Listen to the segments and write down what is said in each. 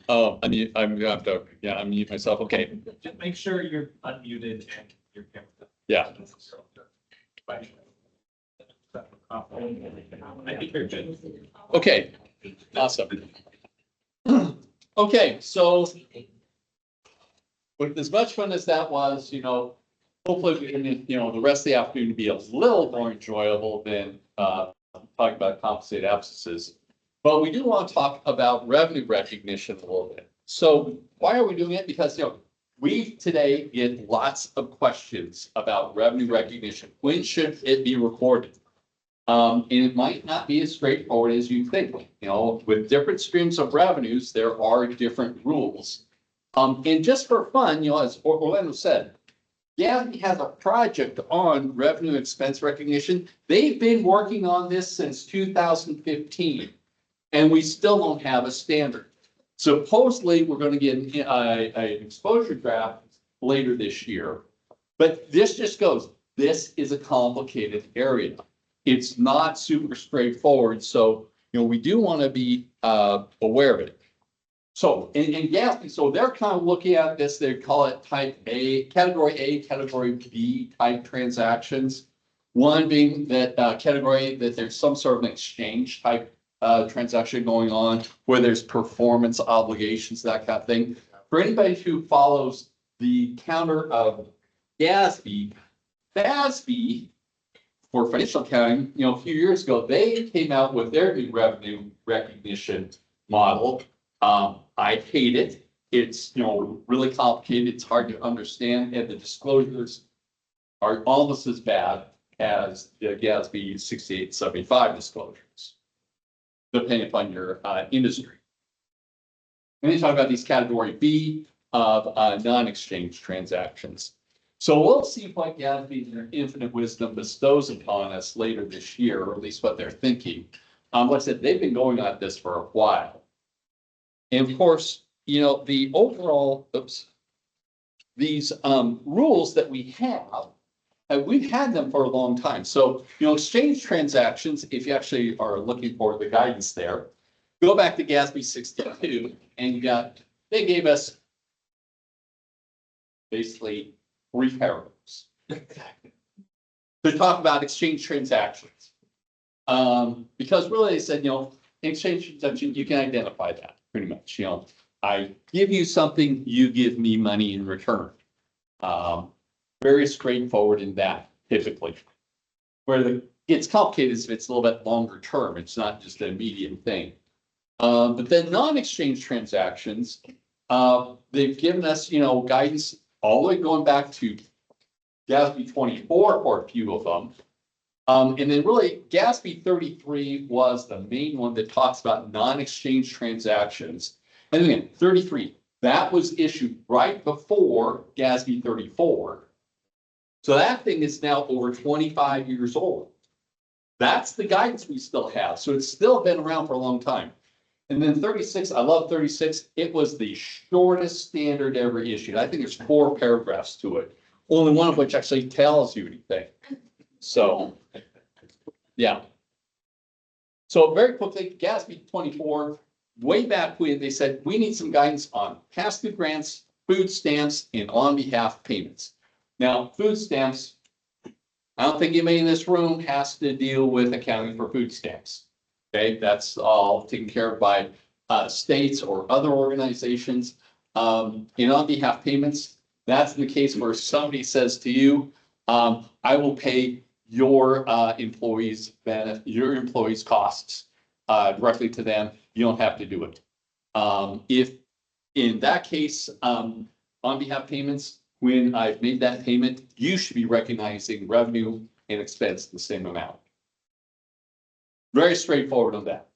Oh, I'm gonna have to, yeah, unmute myself. Okay. Just make sure you're unmuted and your camera. Yeah. I think you're good. Okay. Awesome. Okay, so with as much fun as that was, hopefully we can, the rest of the afternoon to be a little more enjoyable than talking about compensated absences. But we do want to talk about revenue recognition a little bit. So why are we doing it? Because, we today get lots of questions about revenue recognition. When should it be recorded? And it might not be as straightforward as you think. With different streams of revenues, there are different rules. And just for fun, as Orlando said, GASB has a project on revenue expense recognition. They've been working on this since 2015, and we still don't have a standard. Supposedly, we're going to get an exposure draft later this year, but this just goes, this is a complicated area. It's not super straightforward, so we do want to be aware of it. So in GASB, so they're kind of looking at this. They call it type A, category B type transactions. One being that category that there's some sort of an exchange type transaction going on where there's performance obligations, that kind of thing. For anybody who follows the counter of GASB, FASB, for financial accounting, a few years ago, they came out with their new revenue recognition model. I hate it. It's, really complicated. It's hard to understand, and the disclosures are almost as bad as the GASB 6875 disclosures, depending upon your industry. And they talk about these category B of non-exchange transactions. So we'll see what GASB in their infinite wisdom bestows upon us later this year, or at least what they're thinking. Like I said, they've been going on this for a while. And of course, the overall, these rules that we have, we've had them for a long time. So, exchange transactions, if you actually are looking for the guidance there, go back to GASB 62, and they gave us basically 3 paragraphs to talk about exchange transactions. Because really they said, exchange transaction, you can identify that pretty much. I give you something, you give me money in return. Very straightforward in that, typically. Where it's complicated is if it's a little bit longer term, it's not just an immediate thing. But then non-exchange transactions, they've given us, guidance all the way going back to GASB 24 for a few of them. And then really GASB 33 was the main one that talks about non-exchange transactions. And again, 33, that was issued right before GASB 34. So that thing is now over 25 years old. That's the guidance we still have. So it's still been around for a long time. And then 36, I love 36. It was the shortest standard ever issued. I think there's 4 paragraphs to it. Only one of which actually tells you anything. So, yeah. So very quickly, GASB 24, way back when they said, we need some guidance on pass-through grants, food stamps, and on-behalf payments. Now, food stamps, I don't think anybody in this room has to deal with accounting for food stamps. Okay, that's all taken care of by states or other organizations. In on-behalf payments, that's the case where somebody says to you, I will pay your employees' costs directly to them. You don't have to do it. If in that case, on-behalf payments, when I've made that payment, you should be recognizing revenue and expense the same amount. Very straightforward on that.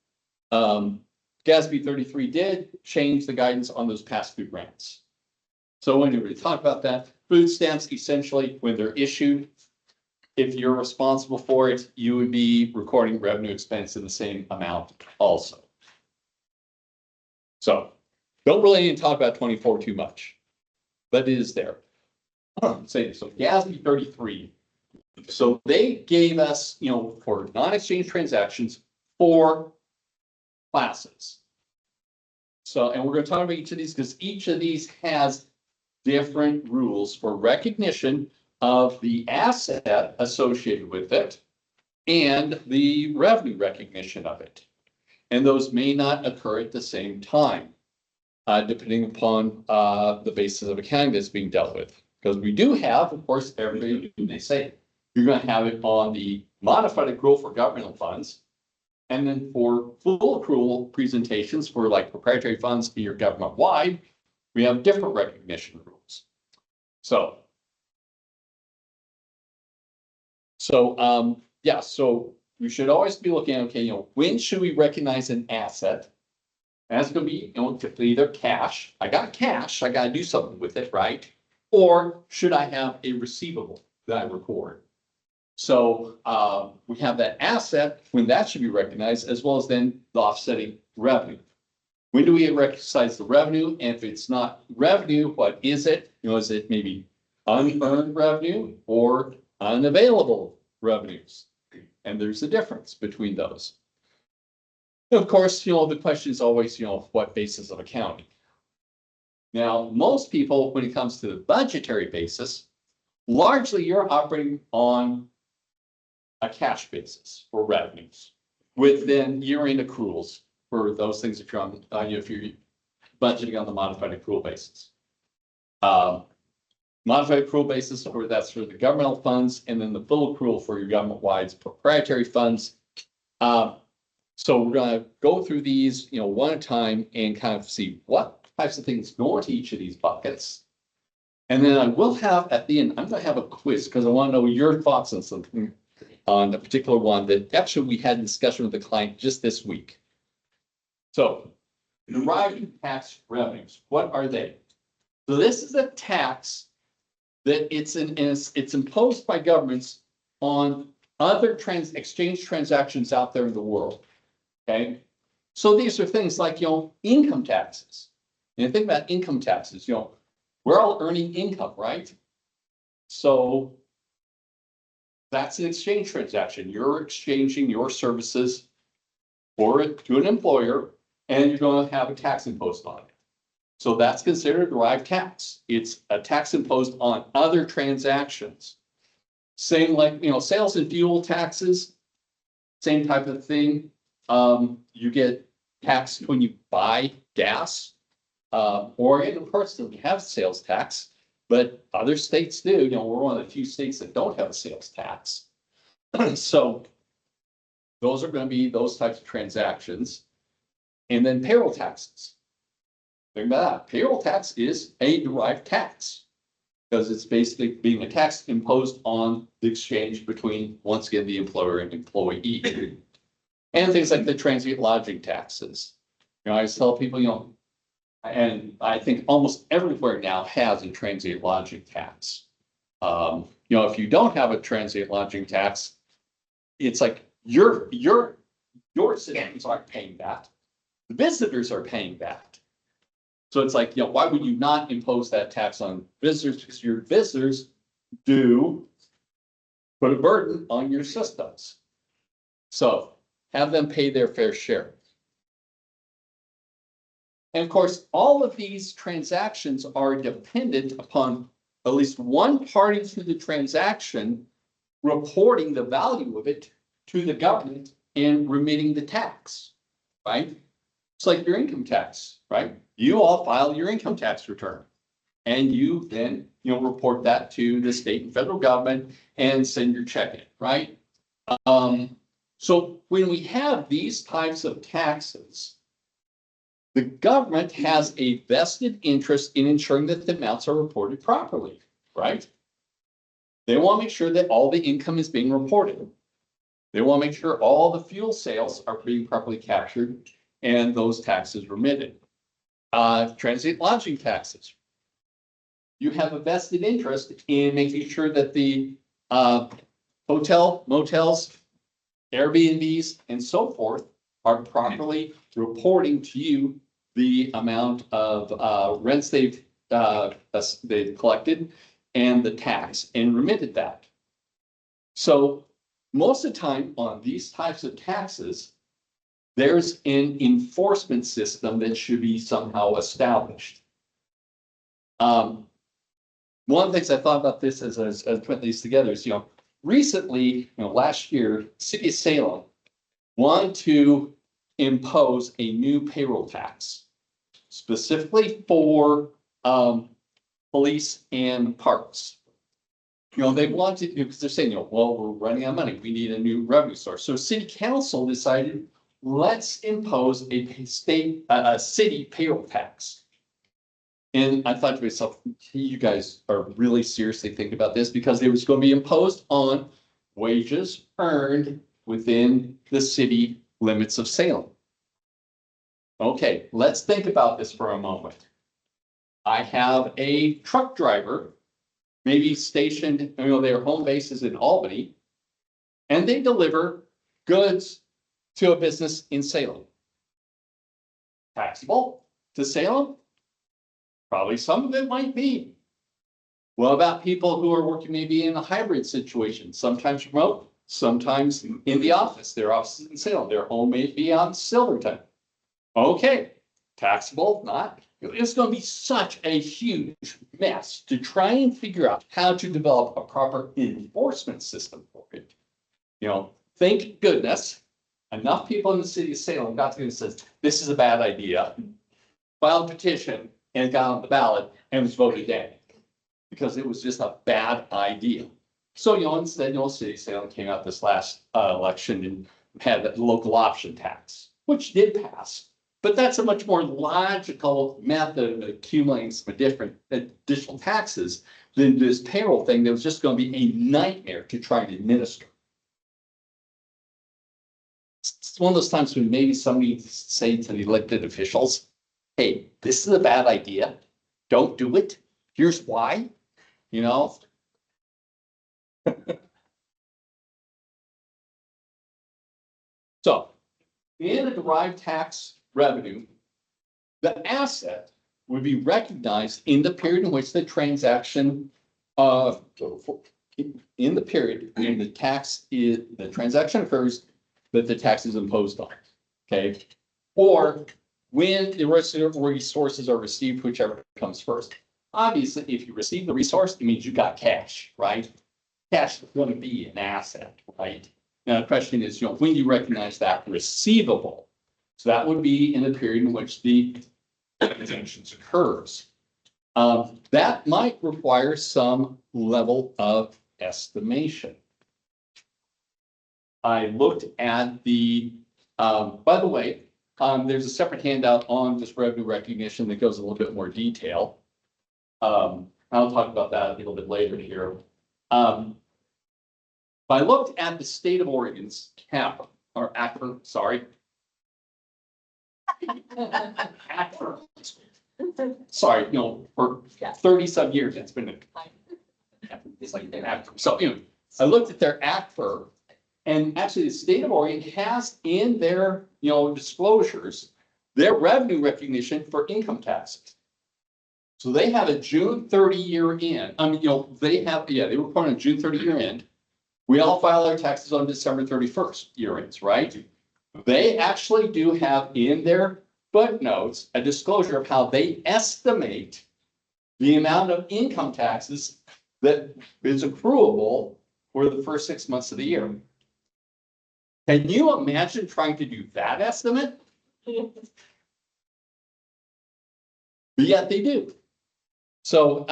GASB 33 did change the guidance on those pass-through grants. So when we talk about that, food stamps, essentially, when they're issued, if you're responsible for it, you would be recording revenue expense in the same amount also. So don't really need to talk about 24 too much, but it is there. So GASB 33. So they gave us, for non-exchange transactions, 4 classes. So, and we're going to talk about each of these because each of these has different rules for recognition of the asset associated with it and the revenue recognition of it. And those may not occur at the same time, depending upon the basis of accounting that's being dealt with. Because we do have, of course, everybody, they say, you're going to have it on the modified accrual for governmental funds. And then for full accrual presentations for like proprietary funds or government wide, we have different recognition rules. So yeah, so we should always be looking at, okay, when should we recognize an asset? And that's going to be, typically either cash. I got cash, I got to do something with it, right? Or should I have a receivable that I record? So we have that asset when that should be recognized, as well as then the offsetting revenue. When do we recognize the revenue? And if it's not revenue, what is it? Is it maybe unearned revenue or unavailable revenues? And there's a difference between those. And of course, the question is always, what basis of accounting? Now, most people, when it comes to the budgetary basis, largely you're operating on a cash basis for revenues with then year-end accruals for those things if you're on, if you're budgeting on the modified accrual basis. Modified accrual basis, or that's for the governmental funds, and then the full accrual for your government-wide proprietary funds. So we're going to go through these, one at a time and kind of see what types of things go into each of these buckets. And then I will have at the end, I'm going to have a quiz because I want to know your thoughts on something, on a particular one that actually we had a discussion with the client just this week. So derived tax revenues, what are they? So this is a tax that it's imposed by governments on other exchange transactions out there in the world. Okay, so these are things like income taxes. And think about income taxes. We're all earning income, right? So that's an exchange transaction. You're exchanging your services to an employer, and you're going to have a tax imposed on it. So that's considered a derived tax. It's a tax imposed on other transactions. Same like, sales and fuel taxes, same type of thing. You get taxed when you buy gas. Oregon, of course, doesn't have sales tax, but other states do. We're one of the few states that don't have a sales tax. So those are going to be those types of transactions. And then payroll taxes. Think about that. Payroll tax is a derived tax because it's basically being a tax imposed on the exchange between, once again, the employer and employee. And things like the transient lodging taxes. I always tell people, and I think almost everywhere now has a transient lodging tax. If you don't have a transient lodging tax, it's like your citizens aren't paying that. The visitors are paying that. So it's like, why would you not impose that tax on visitors? Because your visitors do put a burden on your systems. So have them pay their fair share. And of course, all of these transactions are dependent upon at least one party to the transaction reporting the value of it to the government and remitting the tax, right? It's like your income tax, right? You all file your income tax return and you then, report that to the state and federal government and send your check in, right? So when we have these types of taxes, the government has a vested interest in ensuring that the amounts are reported properly, right? They want to make sure that all the income is being reported. They want to make sure all the fuel sales are being properly captured and those taxes remitted. Transient lodging taxes. You have a vested interest in making sure that the hotel, motels, Airbnbs, and so forth are properly reporting to you the amount of rents they've collected and the tax and remitted that. So most of the time on these types of taxes, there's an enforcement system that should be somehow established. One of the things I thought about this as I put these together is, recently, last year, City of Salem wanted to impose a new payroll tax specifically for police and parks. They wanted to, because they're saying, well, we're running out of money. We need a new revenue source. So City Council decided, let's impose a city payroll tax. And I thought to myself, you guys are really seriously thinking about this, because it was going to be imposed on wages earned within the city limits of Salem. Okay, let's think about this for a moment. I have a truck driver, maybe stationed, their home base is in Albany, and they deliver goods to a business in Salem. Taxable to Salem? Probably some of it might be. What about people who are working maybe in a hybrid situation, sometimes remote, sometimes in the office, their office is in Salem, their home may be on Silverton. Okay, taxable, not. It's going to be such a huge mess to try and figure out how to develop a proper enforcement system for it. Thank goodness, enough people in the city of Salem got together and says, this is a bad idea. Filed a petition and got on the ballot and was voted down because it was just a bad idea. So, instead, City of Salem came out this last election and had the local option tax, which did pass. But that's a much more logical method of accumulating some different additional taxes than this payroll thing that was just going to be a nightmare to try and administer. It's one of those times when maybe somebody say to the elected officials, hey, this is a bad idea. Don't do it. Here's why, So, in a derived tax revenue, the asset would be recognized in the period in which the transaction, in the period when the transaction occurs, that the tax is imposed on. Okay, or when the resources are received, whichever comes first. Obviously, if you receive the resource, it means you got cash, right? Cash is going to be an asset, right? Now the question is, when do you recognize that receivable? So that would be in the period in which the transactions occurs. That might require some level of estimation. I looked at the, by the way, there's a separate handout on just revenue recognition that goes a little bit more detail. I'll talk about that a little bit later here. I looked at the state of Oregon's ARPA, sorry. ARPA. Sorry, for 30 some years, it's been it's like an ARPA. So, I looked at their ARPA, and actually the state of Oregon has in their, disclosures, their revenue recognition for income taxes. So they have a June 30 year end. They report on June 30 year end. We all file our taxes on December 31st year ends, right? They actually do have in their footnotes a disclosure of how they estimate the amount of income taxes that is accruable for the first 6 months of the year. Can you imagine trying to do that estimate? But yet they do. So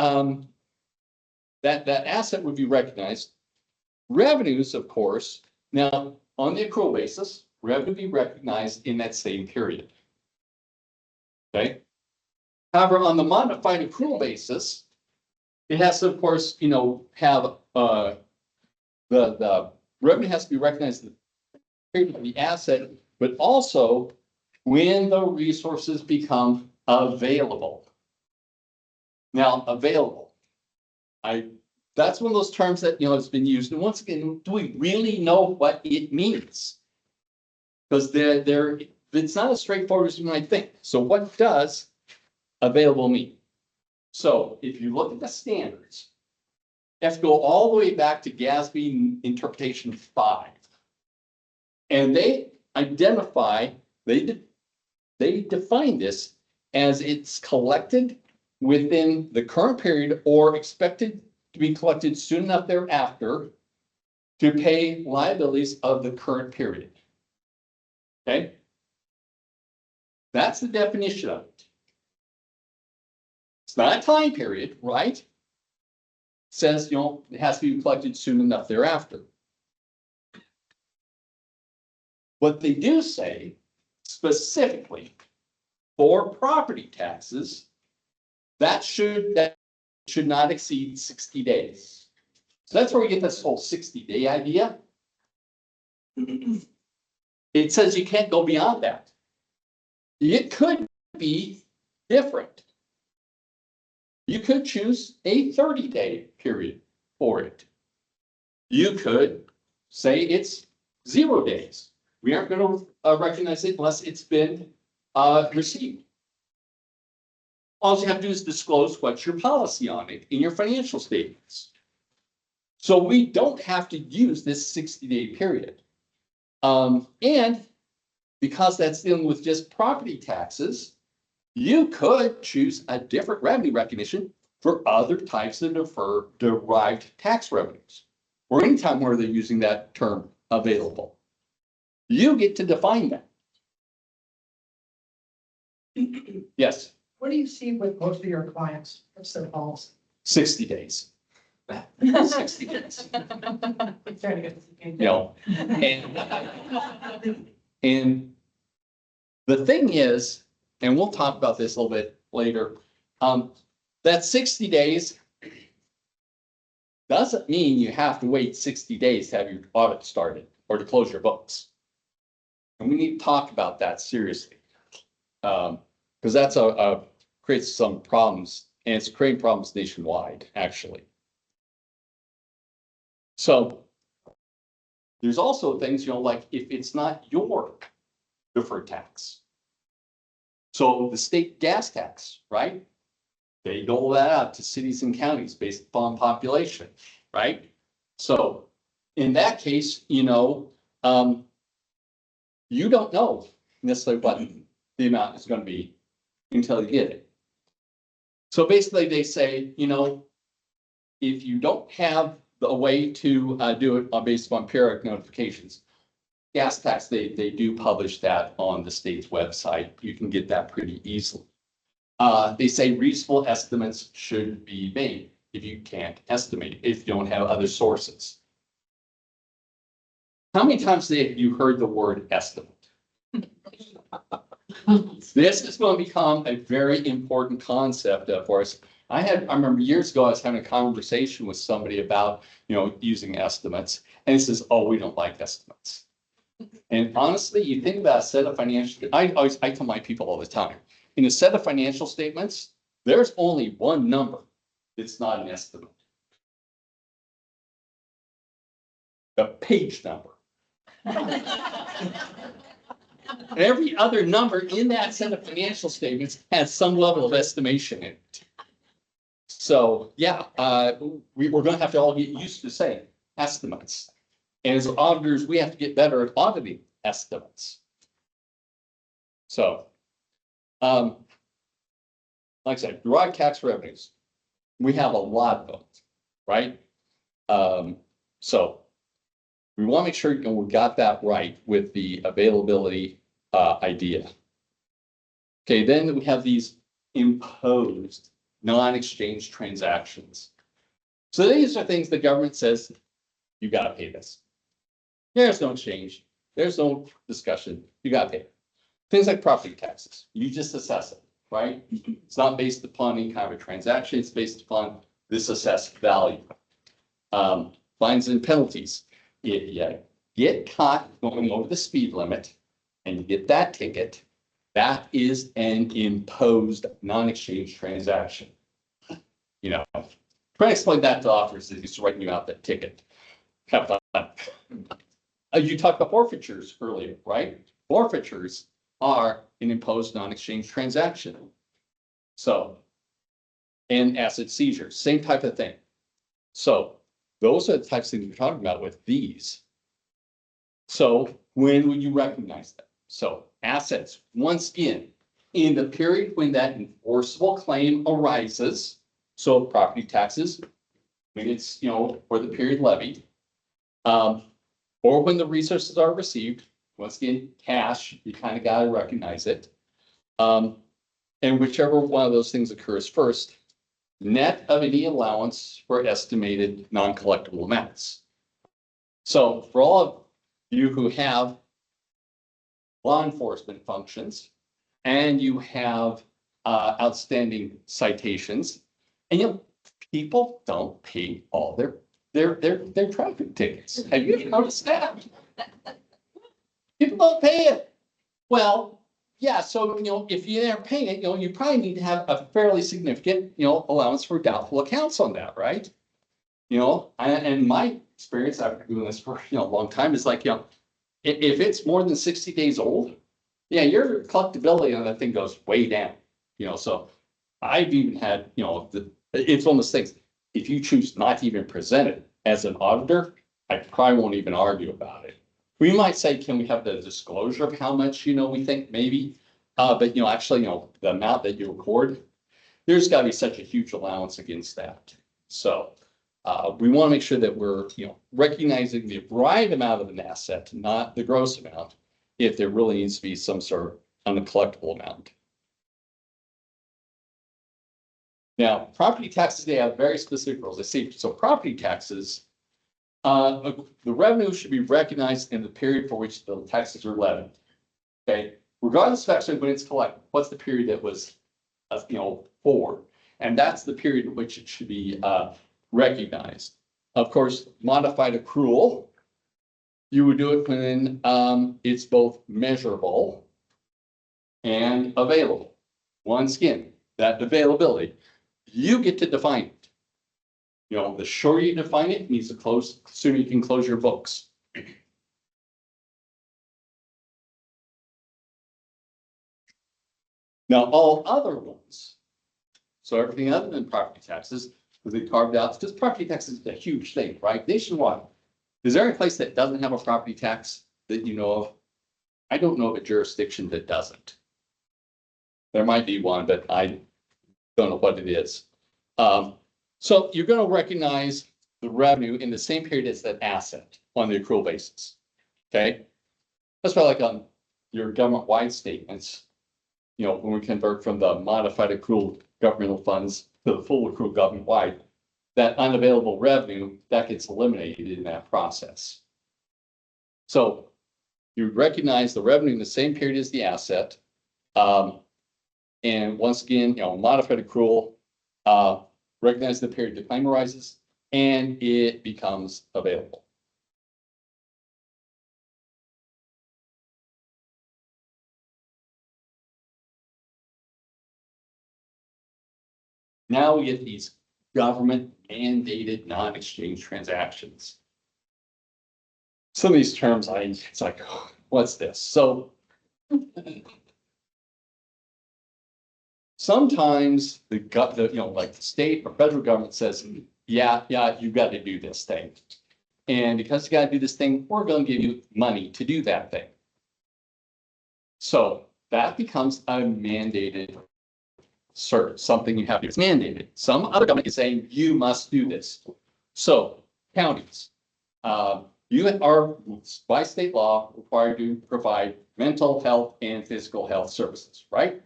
that asset would be recognized. Revenues, of course, now on the accrual basis, revenue be recognized in that same period. Okay. However, on the modified accrual basis, it has to, of course, have the revenue has to be recognized in the period of the asset, but also when the resources become available. Now, available. That's one of those terms that, has been used. And once again, do we really know what it means? Because it's not as straightforward as you might think. So what does available mean? So if you look at the standards, you have to go all the way back to GASB interpretation 5. And they identify they define this as it's collected within the current period or expected to be collected soon enough thereafter to pay liabilities of the current period. Okay? That's the definition of it. It's not a time period, right? It says, it has to be collected soon enough thereafter. What they do say specifically for property taxes, that should not exceed 60 days. So that's where we get this whole 60-day idea. It says you can't go beyond that. It could be different. You could choose a 30-day period for it. You could say it's 0 days. We aren't going to recognize it unless it's been received. All you have to do is disclose what's your policy on it in your financial statements. So we don't have to use this 60-day period. And because that's dealing with just property taxes, you could choose a different revenue recognition for other types of derived tax revenues, or anytime where they're using that term available. You get to define that. Yes. What do you see with most of your clients? What's their policy? 60 days. 60 days. And the thing is, and we'll talk about this a little bit later, that 60 days doesn't mean you have to wait 60 days to have your audit started or to close your books. And we need to talk about that seriously. Because that's creates some problems, and it's creating problems nationwide, actually. So there's also things, like if it's not your deferred tax. So the state gas tax, right? They dole that out to cities and counties based upon population, right? So in that case, you don't know necessarily what the amount is going to be until you get it. So basically they say, if you don't have a way to do it based upon periodic notifications, gas tax, they do publish that on the state's website. You can get that pretty easily. They say reasonable estimates should be made if you can't estimate, if you don't have other sources. How many times have you heard the word estimate? This is going to become a very important concept for us. I remember years ago, I was having a conversation with somebody about, using estimates, and he says, "Oh, we don't like estimates." And honestly, you think about a set of financial, I tell my people all the time, in a set of financial statements, there's only one number that's not an estimate. The page number. Every other number in that set of financial statements has some level of estimation in it. So yeah, we're going to have to all get used to saying estimates. And as auditors, we have to get better at auditing estimates. So, like I said, derived tax revenues, we have a lot of those, right? So we want to make sure we got that right with the availability idea. Okay, then we have these imposed non-exchange transactions. So these are things the government says, you got to pay this. There's no exchange. There's no discussion. You got to pay it. Things like property taxes. You just assess it, right? It's not based upon any kind of a transaction. It's based upon this assessed value. Fines and penalties. If you get caught going over the speed limit and you get that ticket, that is an imposed non-exchange transaction. Try to explain that to officers as he's writing you out that ticket. Have fun. You talked about forfeitures earlier, right? Forfeitures are an imposed non-exchange transaction. So, and asset seizures, same type of thing. So those are the types of things we're talking about with these. So when would you recognize them? So assets, once again, in the period when that enforceable claim arises, so property taxes, when it's, for the period levied, or when the resources are received, once again, cash, you kind of got to recognize it. And whichever one of those things occurs first, net of any allowance for estimated non-collectible amounts. So for all of you who have law enforcement functions and you have outstanding citations, and people don't pay all their traffic tickets. Have you ever noticed that? People don't pay it. Well, yeah, so, if you're paying it, you probably need to have a fairly significant, allowance for doubtful accounts on that, right? And my experience after doing this for, a long time is like, if it's more than 60 days old, yeah, your collectability on that thing goes way down, so I've even had, it's one of those things, if you choose not to even present it as an auditor, I probably won't even argue about it. We might say, can we have the disclosure of how much, we think maybe, but actually, the amount that you record, there's gotta be such a huge allowance against that. So, we wanna make sure that we're, recognizing the right amount of an asset, not the gross amount, if there really needs to be some sort of uncollectible amount. Now, property taxes, they have very specific rules. I see, so property taxes, the revenue should be recognized in the period for which the taxes are levied. Okay, regardless of actually when it's collected, what's the period that was, forward? And that's the period in which it should be recognized. Of course, modified accrual, you would do it when it's both measurable and available. Once again, that availability, you get to define it. The shorter you define it means the sooner you can close your books. Now, all other ones, so everything other than property taxes, will be carved out, because property taxes is a huge thing, right? Nationwide. Is there a place that doesn't have a property tax that you know of? I don't know of a jurisdiction that doesn't. There might be one, but I don't know what it is. So you're going to recognize the revenue in the same period as that asset on the accrual basis. Okay. That's why, like on your government-wide statements, when we convert from the modified accrual governmental funds to the full accrual government-wide, that unavailable revenue that gets eliminated in that process. So you recognize the revenue in the same period as the asset. And once again, modified accrual, recognize the period the claim arises and it becomes available. Now we get these government mandated non-exchange transactions. Some of these terms, it's like, what's this? So sometimes like the state or federal government says, yeah, you got to do this thing. And because you got to do this thing, we're going to give you money to do that thing. So that becomes a mandated service, something you have to do. It's mandated. Some other government is saying you must do this. So counties, you are by state law required to provide mental health and physical health services, right?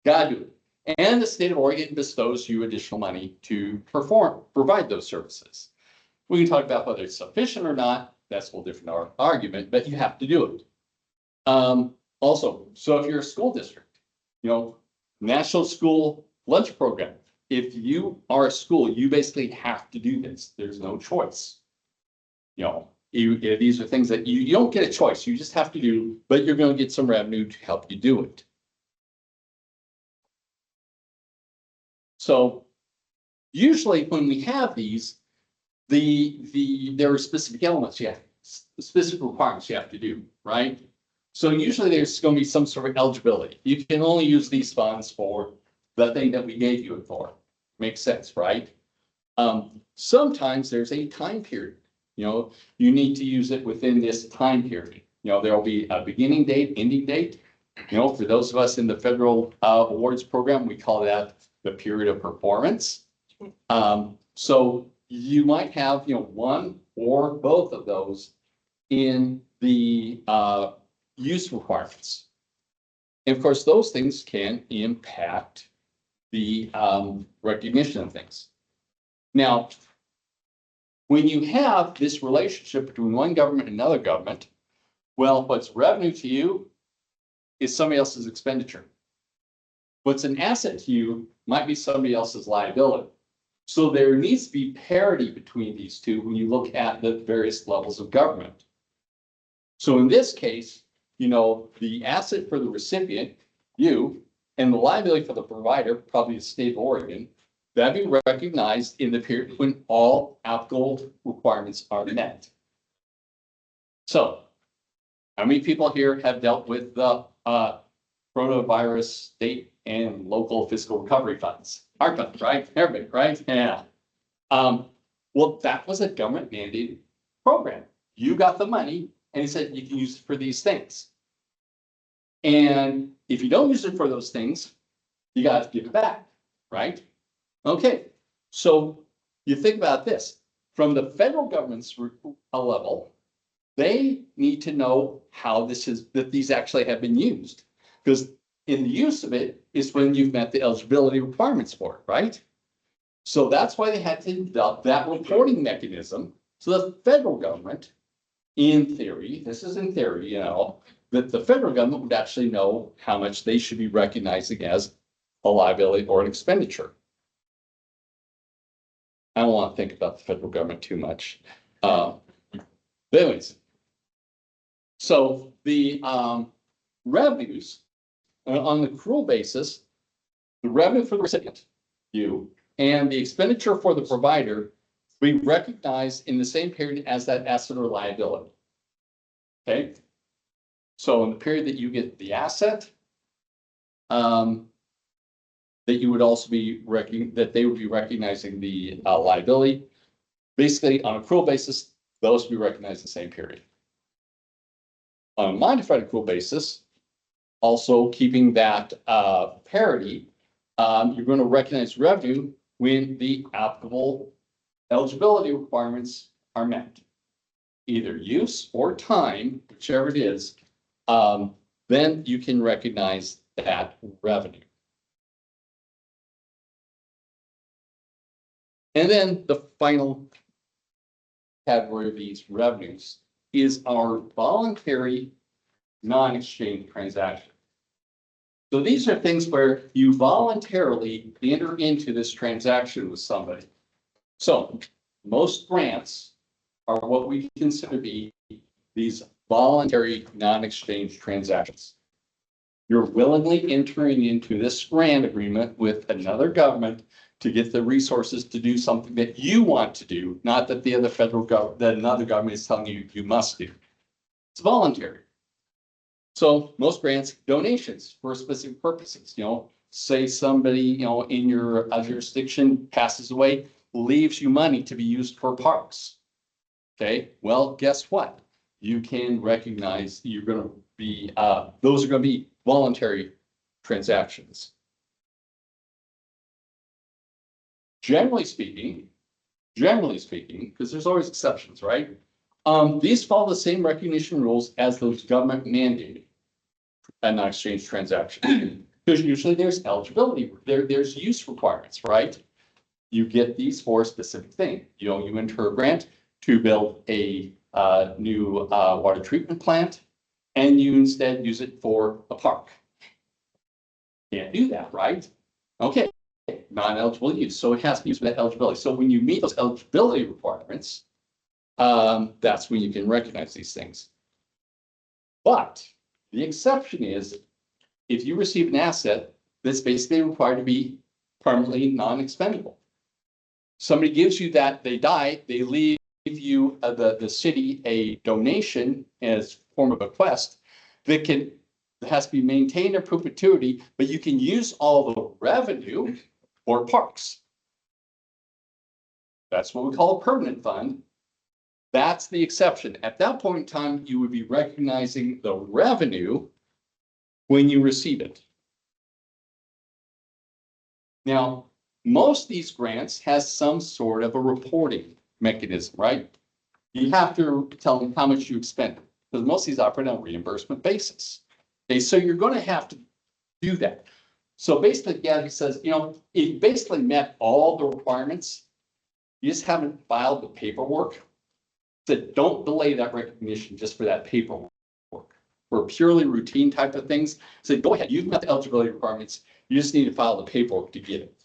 Gotta do it. And the state of Oregon bestows you additional money to provide those services. We can talk about whether it's sufficient or not. That's a whole different argument, but you have to do it. Also, so if you're a school district, National School Lunch Program, if you are a school, you basically have to do this. There's no choice. These are things that you don't get a choice. You just have to do, but you're going to get some revenue to help you do it. So usually when we have these, there are specific elements specific requirements you have to do, right? So usually there's going to be some sort of eligibility. You can only use these funds for the thing that we gave you it for. Makes sense, right? Sometimes there's a time period. You need to use it within this time period. There will be a beginning date, ending date. You know, for those of us in the federal awards program, we call that the period of performance. So you might have, you know, one or both of those in the use requirements. And of course, those things can impact the recognition of things. Now, when you have this relationship between one government and another government, well, what's revenue to you is somebody else's expenditure. What's an asset to you might be somebody else's liability. So there needs to be parity between these two when you look at the various levels of government. So in this case, you know, the asset for the recipient, you, and the liability for the provider, probably the state of Oregon, that'd be recognized in the period when all applicable requirements are met. So, how many people here have dealt with the coronavirus state and local fiscal recovery funds? ARPA, right? Everybody, right? Yeah. Well, that was a government mandated program. You got the money and he said you can use it for these things. And if you don't use it for those things, you got to give it back, right? Okay, so you think about this. From the federal government's level, they need to know how that these actually have been used. Because in the use of it is when you've met the eligibility requirements for it, right? So that's why they had to develop that reporting mechanism. So the federal government, in theory, this is in theory, you know, that the federal government would actually know how much they should be recognizing as a liability or an expenditure. I don't want to think about the federal government too much. But anyways, so the revenues on the accrual basis, the revenue for the recipient, you, and the expenditure for the provider, we recognize in the same period as that asset or liability. Okay. So in the period that you get the asset, that you would also be that they would be recognizing the liability. Basically, on accrual basis, those would be recognized in the same period. On a modified accrual basis, also keeping that parity, you're going to recognize revenue when the applicable eligibility requirements are met. Either use or time, whichever it is, then you can recognize that revenue. And then the final category of these revenues is our voluntary non-exchange transaction. So these are things where you voluntarily enter into this transaction with somebody. So most grants are what we consider to be these voluntary non-exchange transactions. You're willingly entering into this grant agreement with another government to get the resources to do something that you want to do, not that the other federal government, that another government is telling you you must do. It's voluntary. So most grants, donations for specific purposes, you know, say somebody, you know, in your jurisdiction passes away, leaves you money to be used for parks. Okay, well, guess what? You can recognize you're going to be, those are going to be voluntary transactions. Generally speaking, because there's always exceptions, right? These follow the same recognition rules as those government mandated non-exchange transactions. Because usually there's eligibility, there's use requirements, right? You get these for a specific thing. You know, you enter a grant to build a new water treatment plant, and you instead use it for a park. Can't do that, right? Okay, non-eligible use. So it has to use that eligibility. So when you meet those eligibility requirements, that's when you can recognize these things. But the exception is if you receive an asset that's basically required to be permanently non-expendable. Somebody gives you that, they die, they leave you the city a donation as form of a bequest that has to be maintained in perpetuity, but you can use all the revenue for parks. That's what we call a permanent fund. That's the exception. At that point in time, you would be recognizing the revenue when you receive it. Now, most of these grants has some sort of a reporting mechanism, right? You have to tell them how much you expended, because most of these operate on a reimbursement basis. Okay, so you're going to have to do that. So basically, GASB says, you know, it basically met all the requirements. You just haven't filed the paperwork. So don't delay that recognition just for that paperwork. For purely routine type of things, so go ahead, you've met the eligibility requirements. You just need to file the paperwork to get it.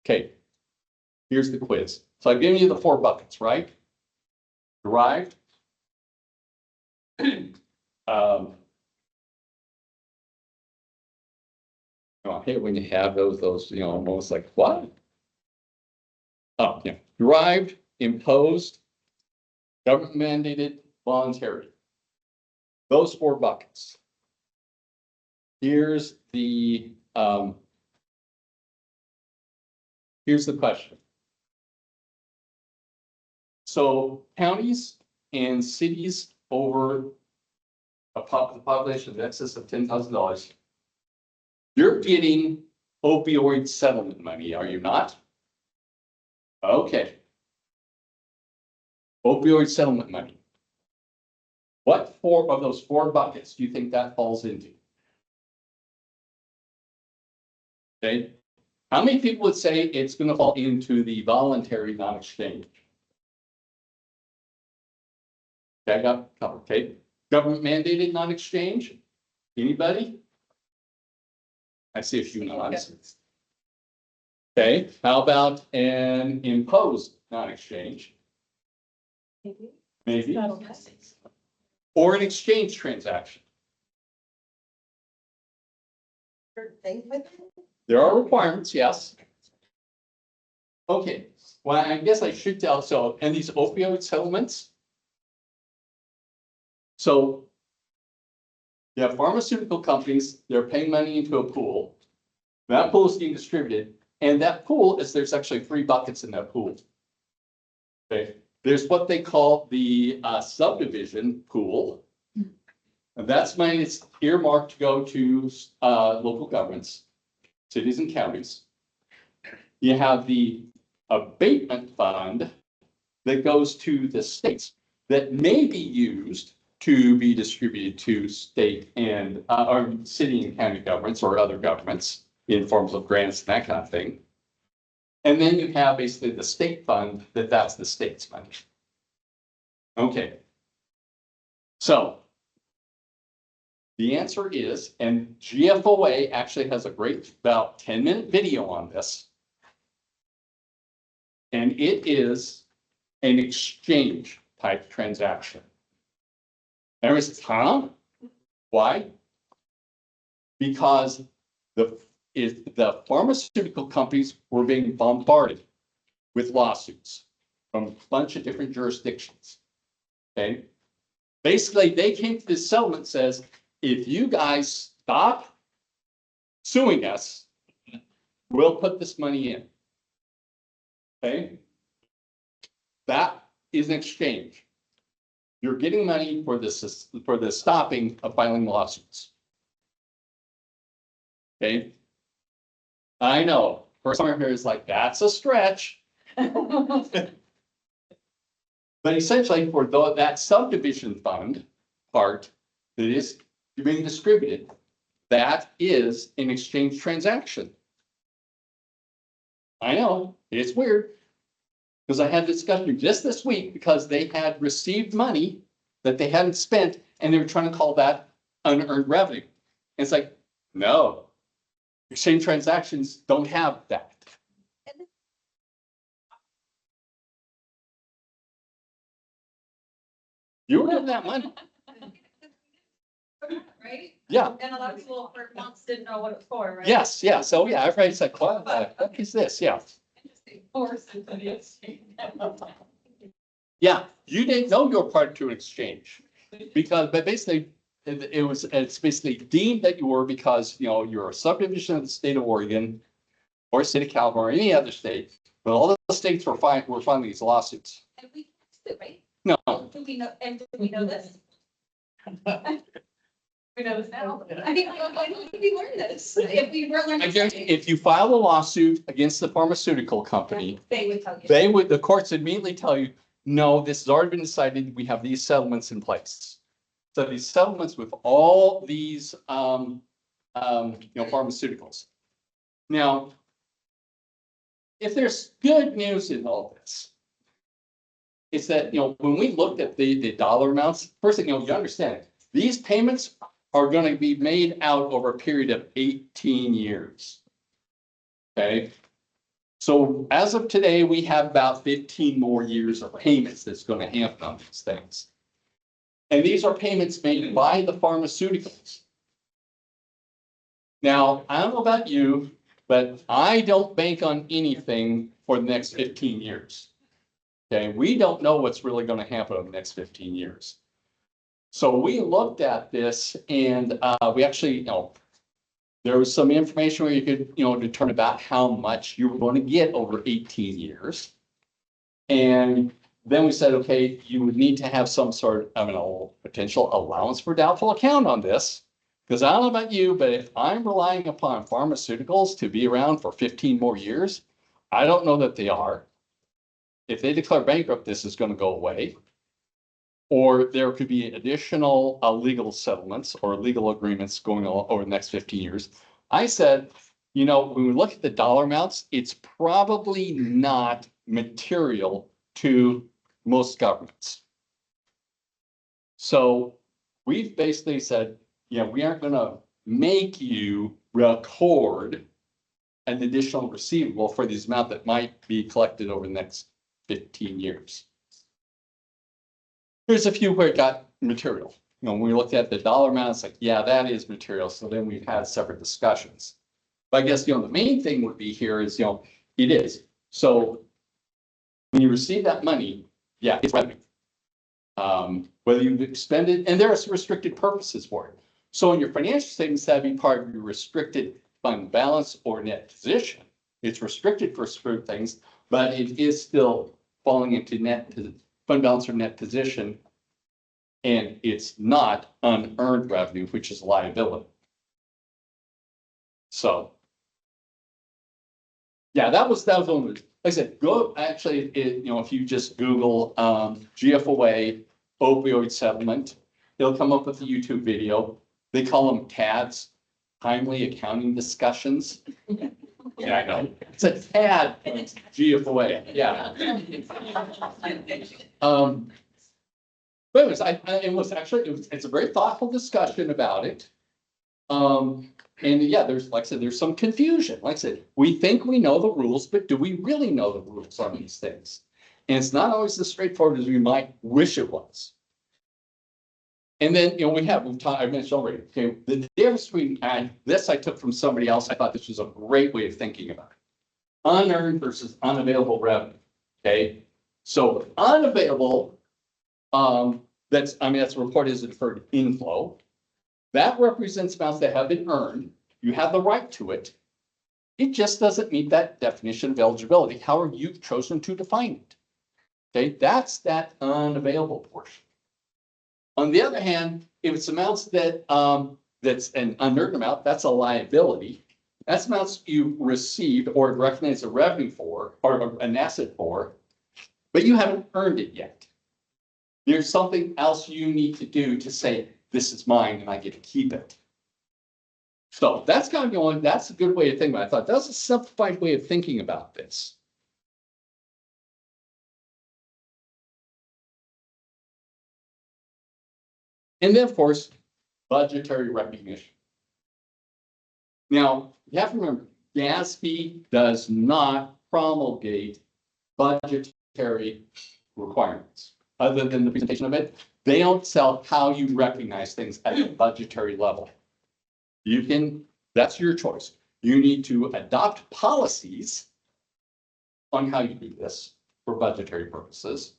Okay, here's the quiz. So I've given you the 4 buckets, right? Derived. I hate when you have those, you know, almost like what? Oh, yeah, derived, imposed, government mandated, voluntary. Those 4 buckets. Here's the question. So counties and cities over the population in excess of $10,000, you're getting opioid settlement money, are you not? Okay. Opioid settlement money. What 4 of those 4 buckets do you think that falls into? Okay. How many people would say it's going to fall into the voluntary non-exchange? Okay, I got a couple. Okay. Government mandated non-exchange? Anybody? I see a few nods. Okay, how about an imposed non-exchange? Maybe. Or an exchange transaction. There are requirements, yes. Okay, well, I guess I should tell, so, and these opioid settlements. So you have pharmaceutical companies, they're paying money into a pool. That pool is being distributed, and that pool is, there's actually 3 buckets in that pool. Okay, there's what they call the subdivision pool. And that's money that's earmarked to go to local governments, cities and counties. You have the abatement fund that goes to the states that may be used to be distributed to state and or city and county governments or other governments in forms of grants and that kind of thing. And then you have basically the state fund that's the state's money. Okay. So the answer is, and GFOA actually has a great about 10-minute video on this. And it is an exchange type transaction. Everyone says, huh? Why? Because the pharmaceutical companies were being bombarded with lawsuits from a bunch of different jurisdictions. Okay. Basically, they came to this settlement that says, if you guys stop suing us, we'll put this money in. Okay. That is an exchange. You're getting money for this, for the stopping of filing lawsuits. Okay. I know for some here is like, that's a stretch. But essentially for that subdivision fund part that is being distributed, that is an exchange transaction. I know it's weird because I had a discussion just this week because they had received money that they hadn't spent and they were trying to call that unearned revenue. And it's like, no, exchange transactions don't have that. You were given that money. Right? Yeah. And a lot of people for months didn't know what it was for, right? Yes. Yeah. So yeah, everybody's like, what is this? Yeah. Forced into the exchange. Yeah. You didn't know you were part to an exchange because, but basically it's basically deemed that you were because, you know, you're a subdivision of the state of Oregon or state of California or any other state, but all the states were filing these lawsuits. And we can sue, right? No, Do we know, and do we know this? We know this now. I mean, why did we learn this? If we were learning. I guarantee if you file a lawsuit against the pharmaceutical company, They would tell you. they would, the courts immediately tell you, no, this has already been decided. We have these settlements in place. So these settlements with all these, pharmaceuticals. Now, if there's good news in all this, it's that, when we looked at the dollar amounts, first thing, you understand, these payments are going to be made out over a period of 18 years. Okay. So as of today, we have about 15 more years of payments that's going to happen on these things. And these are payments made by the pharmaceuticals. Now, I don't know about you, but I don't bank on anything for the next 15 years. Okay, we don't know what's really going to happen in the next 15 years. So we looked at this and we actually, there was some information where you could, determine about how much you were going to get over 18 years. And then we said, okay, you would need to have some sort of potential allowance for doubtful account on this. Because I don't know about you, but if I'm relying upon pharmaceuticals to be around for 15 more years, I don't know that they are. If they declare bankrupt, this is going to go away. Or there could be additional legal settlements or legal agreements going on over the next 15 years. I said, when we look at the dollar amounts, it's probably not material to most governments. So we've basically said, we aren't going to make you record an additional receivable for this amount that might be collected over the next 15 years. Here's a few where it got material. When we looked at the dollar amount, it's like, yeah, that is material. So then we've had separate discussions. But I guess, the main thing would be here is, it is. So when you receive that money, yeah, it's revenue. Whether you expend it, and there are some restricted purposes for it. So in your financial statements, that'd be part of your restricted fund balance or net position. It's restricted for certain things, but it is still falling into net fund balance or net position. And it's not unearned revenue, which is liability. So. Yeah, that was only, like I said, if you just Google GFOA opioid settlement, it'll come up with a YouTube video. They call them TADs, timely accounting discussions. Yeah, I know. It's a TAD GFOA. Yeah. But it's a very thoughtful discussion about it. And yeah, there's, like I said, there's some confusion. Like I said, we think we know the rules, but do we really know the rules on these things? And it's not always as straightforward as we might wish it was. And then, I mentioned already, okay, the difference between, and this I took from somebody else. I thought this was a great way of thinking about it. Unearned versus unavailable revenue. Okay. So unavailable, that's reported as a deferred inflow. That represents amounts that have been earned. You have the right to it. It just doesn't meet that definition of eligibility. However, you've chosen to define it. Okay, that's that unavailable portion. On the other hand, if it's amounts that that's an unearned amount, that's a liability. That's amounts you received or recognized a revenue for or an asset for, but you haven't earned it yet. There's something else you need to do to say, this is mine and I get to keep it. So that's kind of that's a good way to think about it. I thought that's a simplified way of thinking about this. And then, of course, budgetary recognition. Now, you have to remember, GASB does not promulgate budgetary requirements. Other than the presentation of it, they don't tell how you recognize things at a budgetary level. That's your choice. You need to adopt policies on how you do this for budgetary purposes.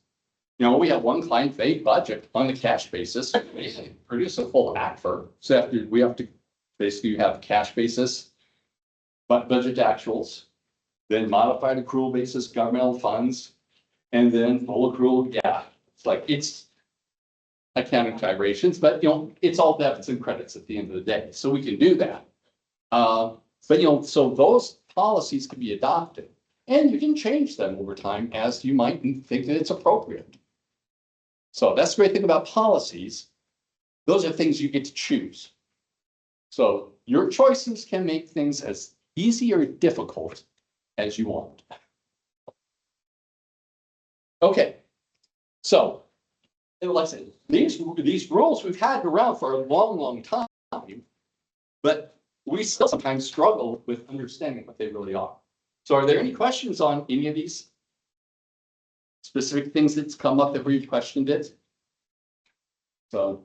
We have one client, they budget on a cash basis, they produce a full ACFR. So we have to basically have cash basis, but budget actuals, then modified accrual basis, governmental funds, and then full accrual, It's like, it's accounting gyrations, but it's all debits and credits at the end of the day. So we can do that. But so those policies can be adopted and you can change them over time as you might think that it's appropriate. So that's the great thing about policies. Those are things you get to choose. So your choices can make things as easy or difficult as you want. Okay. So, like I said, these rules we've had around for a long, long time, but we still sometimes struggle with understanding what they really are. So are there any questions on any of these specific things that's come up that we've questioned it? So,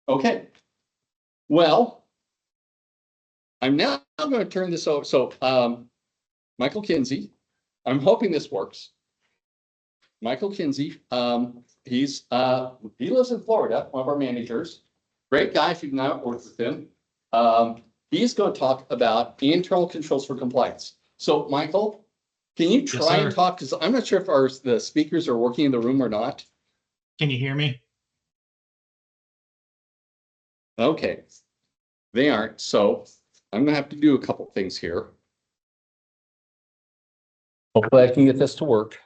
okay. Well, I'm now going to turn this over. So, Michael Kinsey, I'm hoping this works. Michael Kinsey, he lives in Florida, one of our managers. Great guy if you've not worked with him. He's going to talk about internal controls for compliance. So, Michael, can you try and talk? Because I'm not sure if the speakers are working in the room or not. Can you hear me? Okay, they aren't. So I'm going to have to do a couple things here. Hopefully I can get this to work.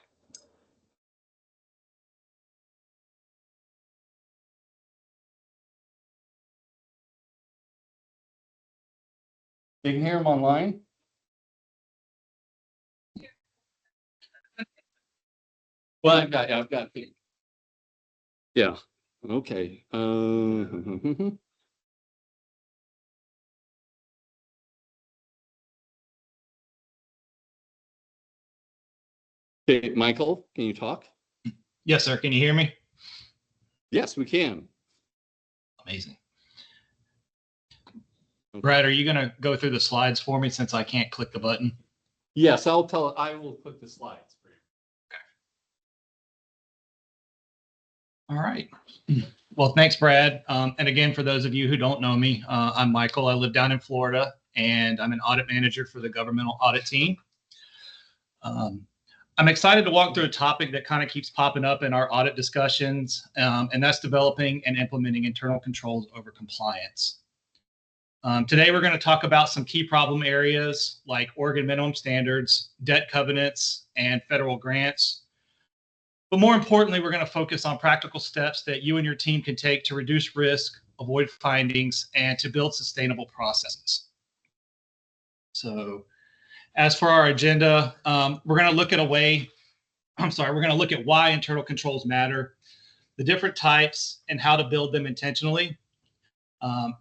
You can hear them online? Well, I've got, yeah, okay. Okay, Michael, can you talk? Yes, sir. Can you hear me? Yes, we can. Amazing. Brad, are you going to go through the slides for me since I can't click the button? Yes, I will put the slides for you. All right. Well, thanks, Brad. And again, for those of you who don't know me, I'm Michael. I live down in Florida, and I'm an audit manager for the governmental audit team. I'm excited to walk through a topic that kind of keeps popping up in our audit discussions, and that's developing and implementing internal controls over compliance. Today, we're going to talk about some key problem areas like Oregon minimum standards, debt covenants, and federal grants. But more importantly, we're going to focus on practical steps that you and your team can take to reduce risk, avoid findings, and to build sustainable processes. So as for our agenda, we're going to look at we're going to look at why internal controls matter, the different types, and how to build them intentionally.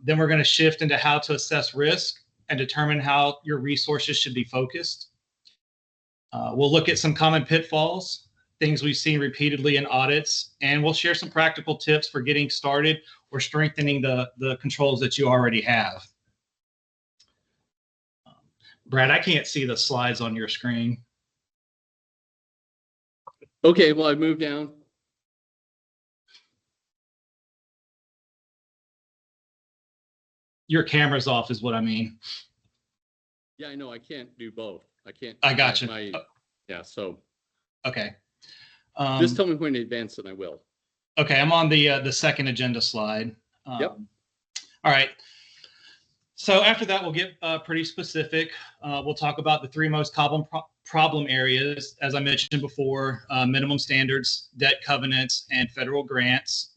Then we're going to shift into how to assess risk and determine how your resources should be focused. We'll look at some common pitfalls, things we've seen repeatedly in audits, and we'll share some practical tips for getting started or strengthening the controls that you already have. Brad, I can't see the slides on your screen. Okay, well, I moved down. Your camera's off is what I mean. Yeah, I know. I can't do both. I can't. I got you. Yeah, so. Okay. Just tell me when in advance and I will. Okay, I'm on the second agenda slide. Yep. All right. So after that, we'll get pretty specific. We'll talk about the three most common problem areas, as I mentioned before, minimum standards, debt covenants, and federal grants.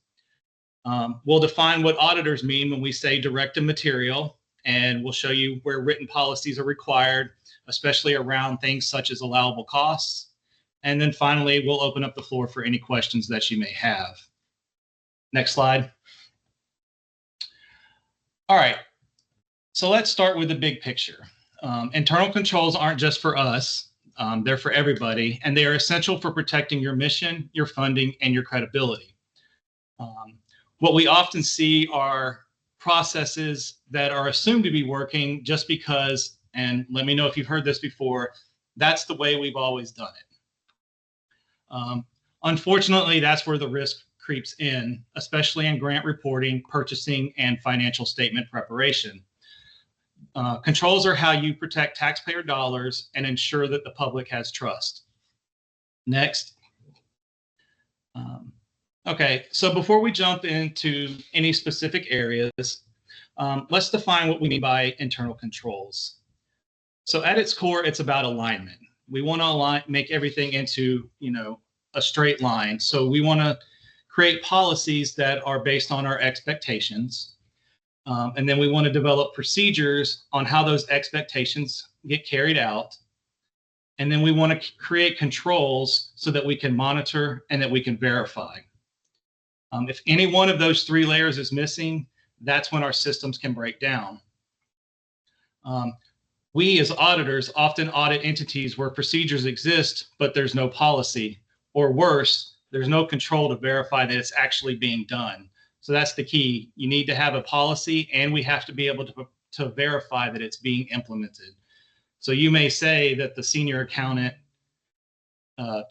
We'll define what auditors mean when we say directive material, and we'll show you where written policies are required, especially around things such as allowable costs. And then finally, we'll open up the floor for any questions that you may have. Next slide. All right. So let's start with the big picture. Internal controls aren't just for us. They're for everybody, and they are essential for protecting your mission, your funding, and your credibility. What we often see are processes that are assumed to be working just because, and let me know if you've heard this before, that's the way we've always done it. Unfortunately, that's where the risk creeps in, especially in grant reporting, purchasing, and financial statement preparation. Controls are how you protect taxpayer dollars and ensure that the public has trust. Next. Okay, so before we jump into any specific areas, let's define what we mean by internal controls. So at its core, it's about alignment. We want to align, make everything into, a straight line. So we want to create policies that are based on our expectations. And then we want to develop procedures on how those expectations get carried out. And then we want to create controls so that we can monitor and that we can verify. If any one of those three layers is missing, that's when our systems can break down. We as auditors often audit entities where procedures exist, but there's no policy, or worse, there's no control to verify that it's actually being done. So that's the key. You need to have a policy, and we have to be able to verify that it's being implemented. So you may say that the senior accountant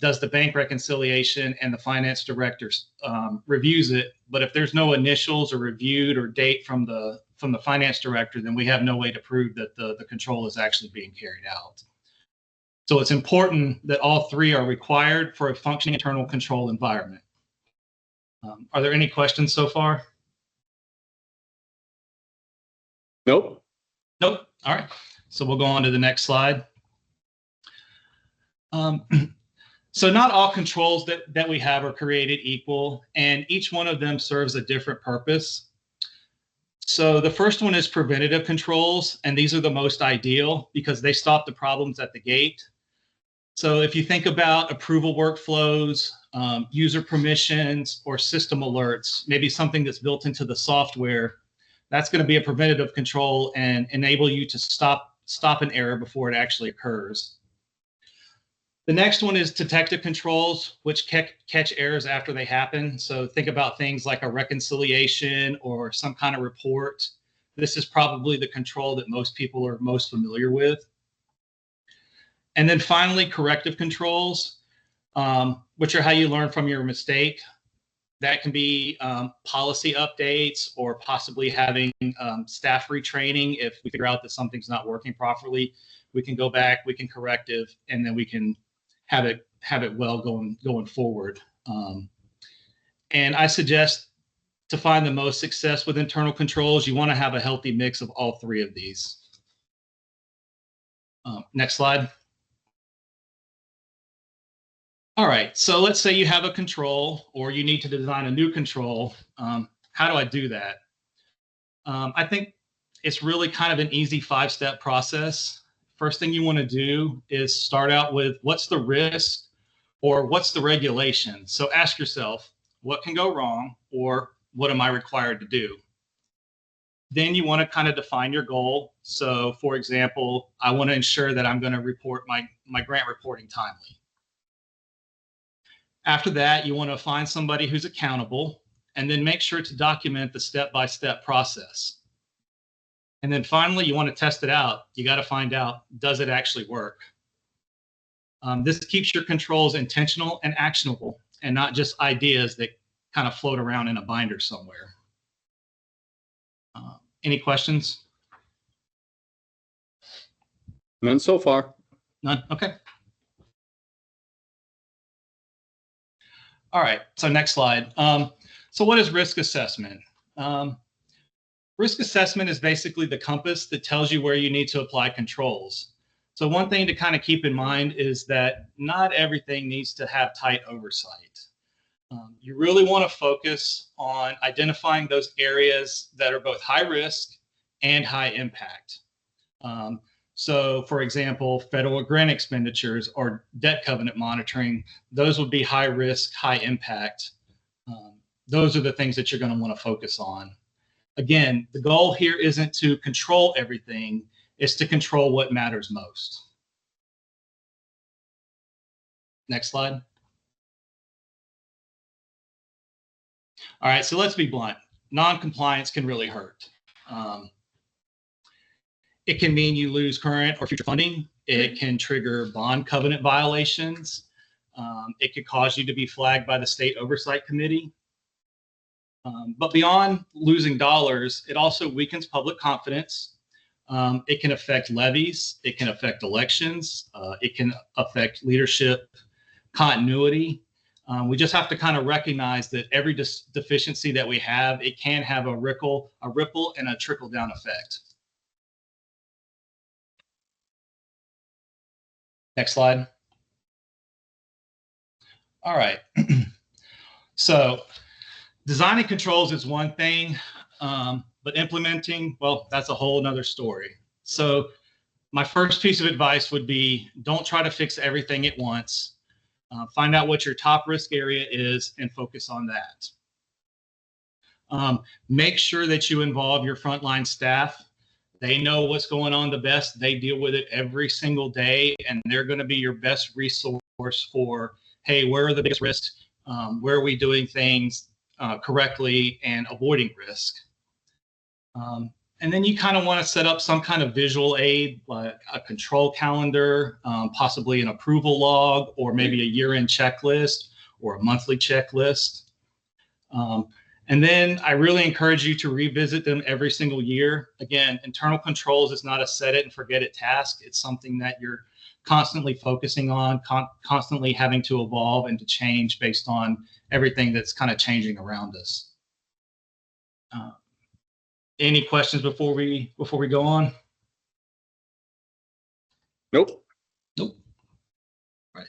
does the bank reconciliation and the finance director reviews it, but if there's no initials or reviewed or date from the finance director, then we have no way to prove that the control is actually being carried out. So it's important that all three are required for a functioning internal control environment. Are there any questions so far? Nope. Nope. All right. So we'll go on to the next slide. So not all controls that we have are created equal, and each one of them serves a different purpose. So the first one is preventative controls, and these are the most ideal because they stop the problems at the gate. So if you think about approval workflows, user permissions, or system alerts, maybe something that's built into the software, that's going to be a preventative control and enable you to stop an error before it actually occurs. The next one is detective controls, which catch errors after they happen. So think about things like a reconciliation or some kind of report. This is probably the control that most people are most familiar with. And then finally, corrective controls, which are how you learn from your mistake. That can be policy updates or possibly having staff retraining. If we figure out that something's not working properly, we can go back, we can corrective, and then we can have it well going forward. And I suggest to find the most success with internal controls, you want to have a healthy mix of all three of these. Next slide. All right, so let's say you have a control or you need to design a new control. How do I do that? I think it's really kind of an easy 5-step process. First thing you want to do is start out with what's the risk or what's the regulation. So ask yourself, what can go wrong or what am I required to do? Then you want to kind of define your goal. So for example, I want to ensure that I'm going to report my grant reporting timely. After that, you want to find somebody who's accountable and then make sure to document the step-by-step process. And then finally, you want to test it out. You got to find out, does it actually work? This keeps your controls intentional and actionable and not just ideas that kind of float around in a binder somewhere. Any questions? None so far. None? Okay. All right, so next slide. So what is risk assessment? Risk assessment is basically the compass that tells you where you need to apply controls. So one thing to kind of keep in mind is that not everything needs to have tight oversight. You really want to focus on identifying those areas that are both high risk and high impact. So for example, federal grant expenditures or debt covenant monitoring, those would be high risk, high impact. Those are the things that you're going to want to focus on. Again, the goal here isn't to control everything, it's to control what matters most. Next slide. All right, so let's be blunt. Non-compliance can really hurt. It can mean you lose current or future funding. It can trigger bond covenant violations. It could cause you to be flagged by the State Oversight Committee. But beyond losing dollars, it also weakens public confidence. It can affect levies. It can affect elections. It can affect leadership continuity. We just have to kind of recognize that every deficiency that we have, it can have a ripple and a trickle down effect. Next slide. All right. So designing controls is one thing, but implementing, well, that's a whole nother story. So my first piece of advice would be, don't try to fix everything at once. Find out what your top risk area is and focus on that. Make sure that you involve your frontline staff. They know what's going on the best. They deal with it every single day, and they're going to be your best resource for, hey, where are the biggest risks? Where are we doing things correctly and avoiding risk? And then you kind of want to set up some kind of visual aid, like a control calendar, possibly an approval log, or maybe a year-end checklist or a monthly checklist. And then I really encourage you to revisit them every single year. Again, internal controls is not a set it and forget it task. It's something that you're constantly focusing on, constantly having to evolve and to change based on everything that's kind of changing around us. Any questions before we go on? Nope. Nope. Right.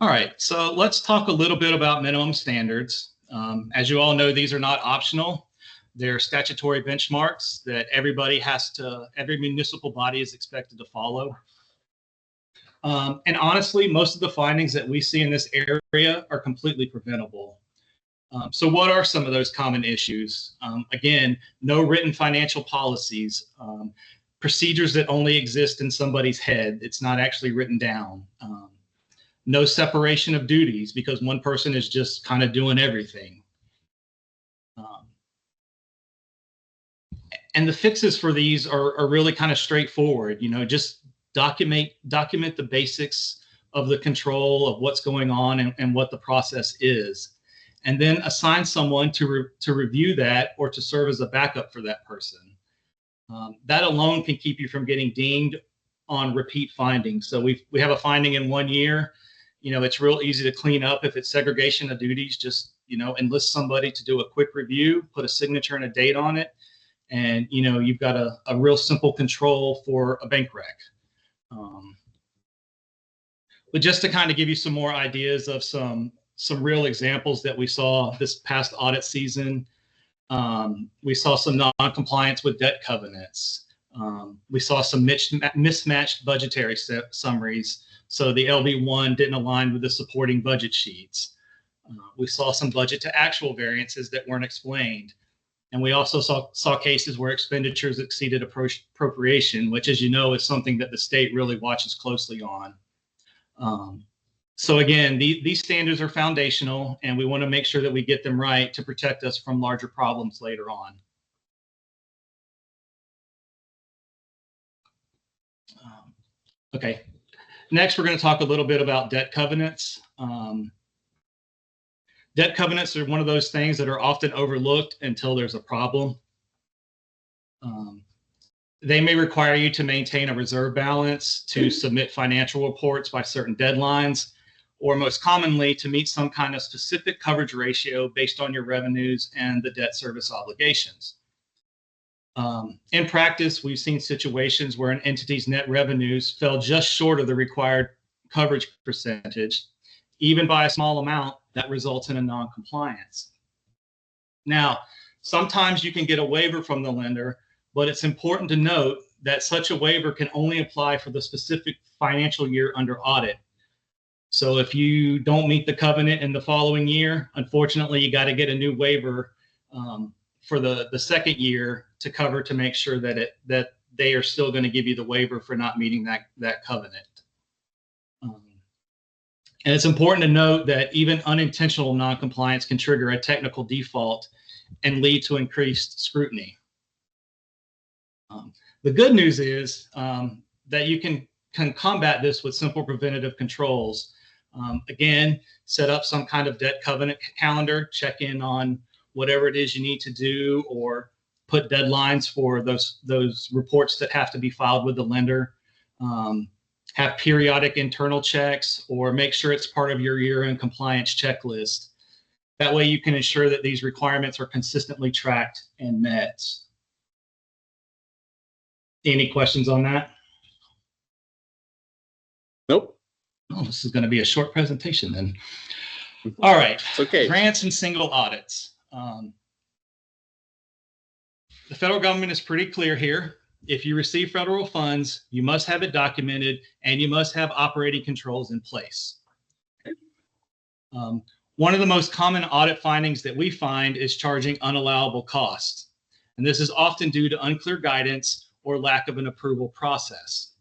All right. So let's talk a little bit about minimum standards. As you all know, these are not optional. They're statutory benchmarks that every municipal body is expected to follow. And honestly, most of the findings that we see in this area are completely preventable. So what are some of those common issues? Again, no written financial policies, procedures that only exist in somebody's head. It's not actually written down. No separation of duties because one person is just kind of doing everything. And the fixes for these are really kind of straightforward. You know, just document the basics of the control of what's going on and what the process is. And then assign someone to review that or to serve as a backup for that person. That alone can keep you from getting dinged on repeat findings. So we have a finding in 1 year. You know, it's real easy to clean up if it's segregation of duties. Just, you know, enlist somebody to do a quick review, put a signature and a date on it. And, you know, you've got a real simple control for a bank wreck. But just to kind of give you some more ideas of some real examples that we saw this past audit season. We saw some non-compliance with debt covenants. We saw some mismatched budgetary summaries. So the LV1 didn't align with the supporting budget sheets. We saw some budget to actual variances that weren't explained. And we also saw cases where expenditures exceeded appropriation, which, as you know, is something that the state really watches closely on. So again, these standards are foundational, and we want to make sure that we get them right to protect us from larger problems later on. Okay, next we're going to talk a little bit about debt covenants. Debt covenants are one of those things that are often overlooked until there's a problem. They may require you to maintain a reserve balance, to submit financial reports by certain deadlines, or most commonly to meet some kind of specific coverage ratio based on your revenues and the debt service obligations. In practice, we've seen situations where an entity's net revenues fell just short of the required coverage percentage, even by a small amount that results in a non-compliance. Now, sometimes you can get a waiver from the lender, but it's important to note that such a waiver can only apply for the specific financial year under audit. So if you don't meet the covenant in the following year, unfortunately, you got to get a new waiver for the second year to make sure that they are still going to give you the waiver for not meeting that covenant. And it's important to note that even unintentional noncompliance can trigger a technical default and lead to increased scrutiny. The good news is that you can combat this with simple preventative controls. Again, set up some kind of debt covenant calendar, check in on whatever it is you need to do, or put deadlines for those reports that have to be filed with the lender. have periodic internal checks, or make sure it's part of your year-end compliance checklist. That way you can ensure that these requirements are consistently tracked and met. Any questions on that? Nope. Oh, this is going to be a short presentation then. All right. It's okay. Grants and single audits. The federal government is pretty clear here. If you receive federal funds, you must have it documented and you must have operating controls in place. One of the most common audit findings that we find is charging unallowable costs. And this is often due to unclear guidance or lack of an approval process.